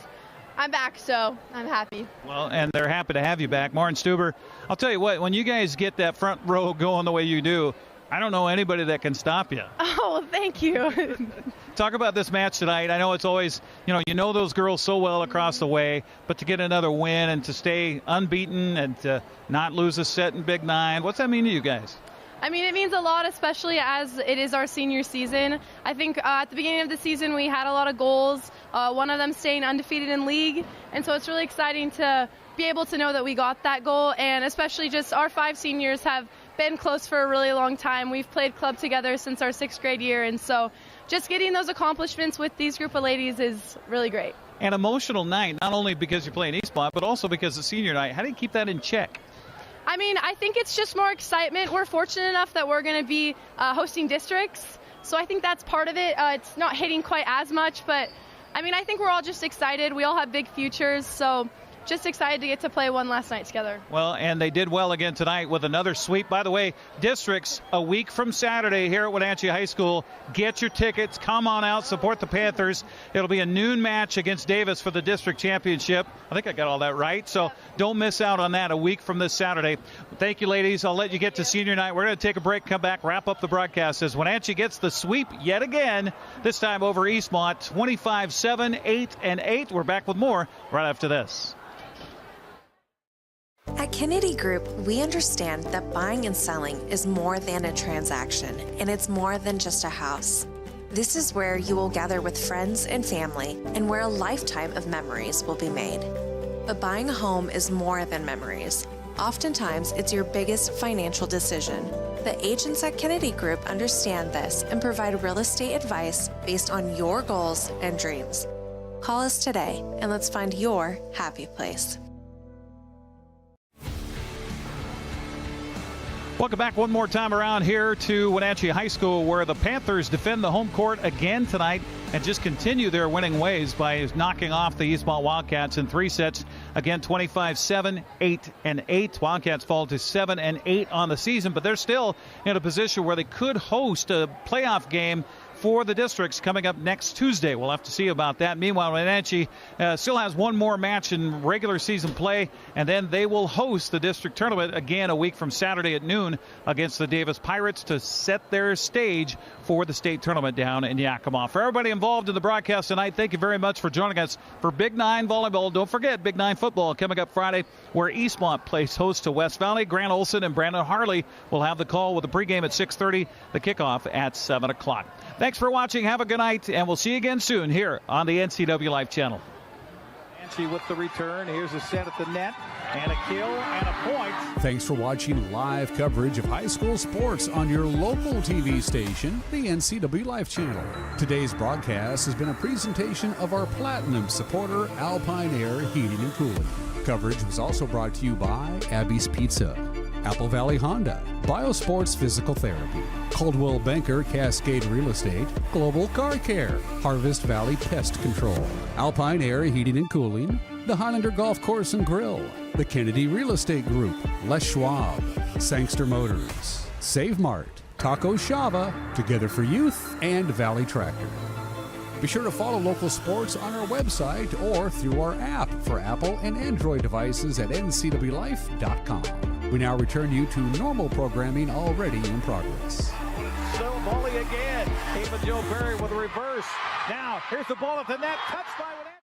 Speaker 27: I'm back, so I'm happy.
Speaker 2: Well, and they're happy to have you back. Maurin Stuber, I'll tell you what, when you guys get that front row going the way you do, I don't know anybody that can stop you.
Speaker 27: Oh, thank you.
Speaker 2: Talk about this match tonight. I know it's always, you know those girls so well across the way, but to get another win and to stay unbeaten and to not lose a set in Big Nine, what's that mean to you guys?
Speaker 27: I mean, it means a lot, especially as it is our senior season. I think at the beginning of the season we had a lot of goals, one of them staying undefeated in league, and so it's really exciting to be able to know that we got that goal, and especially just our 5 seniors have been close for a really long time. We've played club together since our 6th grade year, and so just getting those accomplishments with these group of ladies is really great.
Speaker 2: An emotional night, not only because you're playing Eastmont, but also because it's senior night. How do you keep that in check?
Speaker 27: I mean, I think it's just more excitement. We're fortunate enough that we're going to be hosting districts, so I think that's part of it. It's not hitting quite as much, but I mean, I think we're all just excited. We all have big futures, so just excited to get to play one last night together.
Speaker 2: Well, and they did well again tonight with another sweep. By the way, districts a week from Saturday here at Wenatchee High School. Get your tickets. Come on out. Support the Panthers. It'll be a noon match against Davis for the district championship. I think I got all that right. So don't miss out on that a week from this Saturday. Thank you, ladies. I'll let you get to senior night. We're going to take a break, come back, wrap up the broadcast as Wenatchee gets the sweep yet again, this time over Eastmont, 25-7, 8-8. We're back with more right after this.
Speaker 1: At Kennedy Group, we understand that buying and selling is more than a transaction, and it's more than just a house. This is where you will gather with friends and family, and where a lifetime of memories will be made. But buying a home is more than memories. Oftentimes, it's your biggest financial decision. The agents at Kennedy Group understand this and provide real estate advice based on your goals and dreams. Call us today and let's find your happy place.
Speaker 2: Welcome back one more time around here to Wenatchee High School, where the Panthers defend the home court again tonight and just continue their winning ways by knocking off the Eastmont Wildcats in 3 sets. Again, 25-7, 8-8. Wildcats fall to 7-8 on the season, but they're still in a position where they could host a playoff game for the districts coming up next Tuesday. We'll have to see about that. Meanwhile, Wenatchee still has one more match in regular season play, and then they will host the district tournament again a week from Saturday at noon against the Davis Pirates to set their stage for the state tournament down in Yakima. For everybody involved in the broadcast tonight, thank you very much for joining us for Big 9 Volleyball. Don't forget Big 9 Football coming up Friday, where Eastmont plays host to West Valley. Grant Olson and Brandon Harley will have the call with the pregame at 6:30, the kickoff at 7 o'clock. Thanks for watching. Have a good night, and we'll see you again soon here on the NCW Life channel. Wenatchee with the return. Here's a set at the net, and a kill, and a point.
Speaker 7: Thanks for watching live coverage of high school sports on your local TV station, the NCW Life channel. Today's broadcast has been a presentation of our Platinum supporter, Alpine Air Heating and Cooling. Coverage was also brought to you by Abby's Pizza, Apple Valley Honda, Biosports Physical Therapy, Caldwell Banker Cascade Real Estate, Global Car Care, Harvest Valley Pest Control, Alpine Air Heating and Cooling, the Highlander Golf Course and Grill, the Kennedy Real Estate Group, Les Schwab, Sangster Motors, Save Mart, Taco Shava, Together for Youth, and Valley Tractor. Be sure to follow local sports on our website or through our app for Apple and Android devices at ncwlife.com. We now return you to normal programming already in progress.
Speaker 2: So volley again. Even Joe Perry with a reverse. Now, here's the ball at the net. Touched by Wenatchee.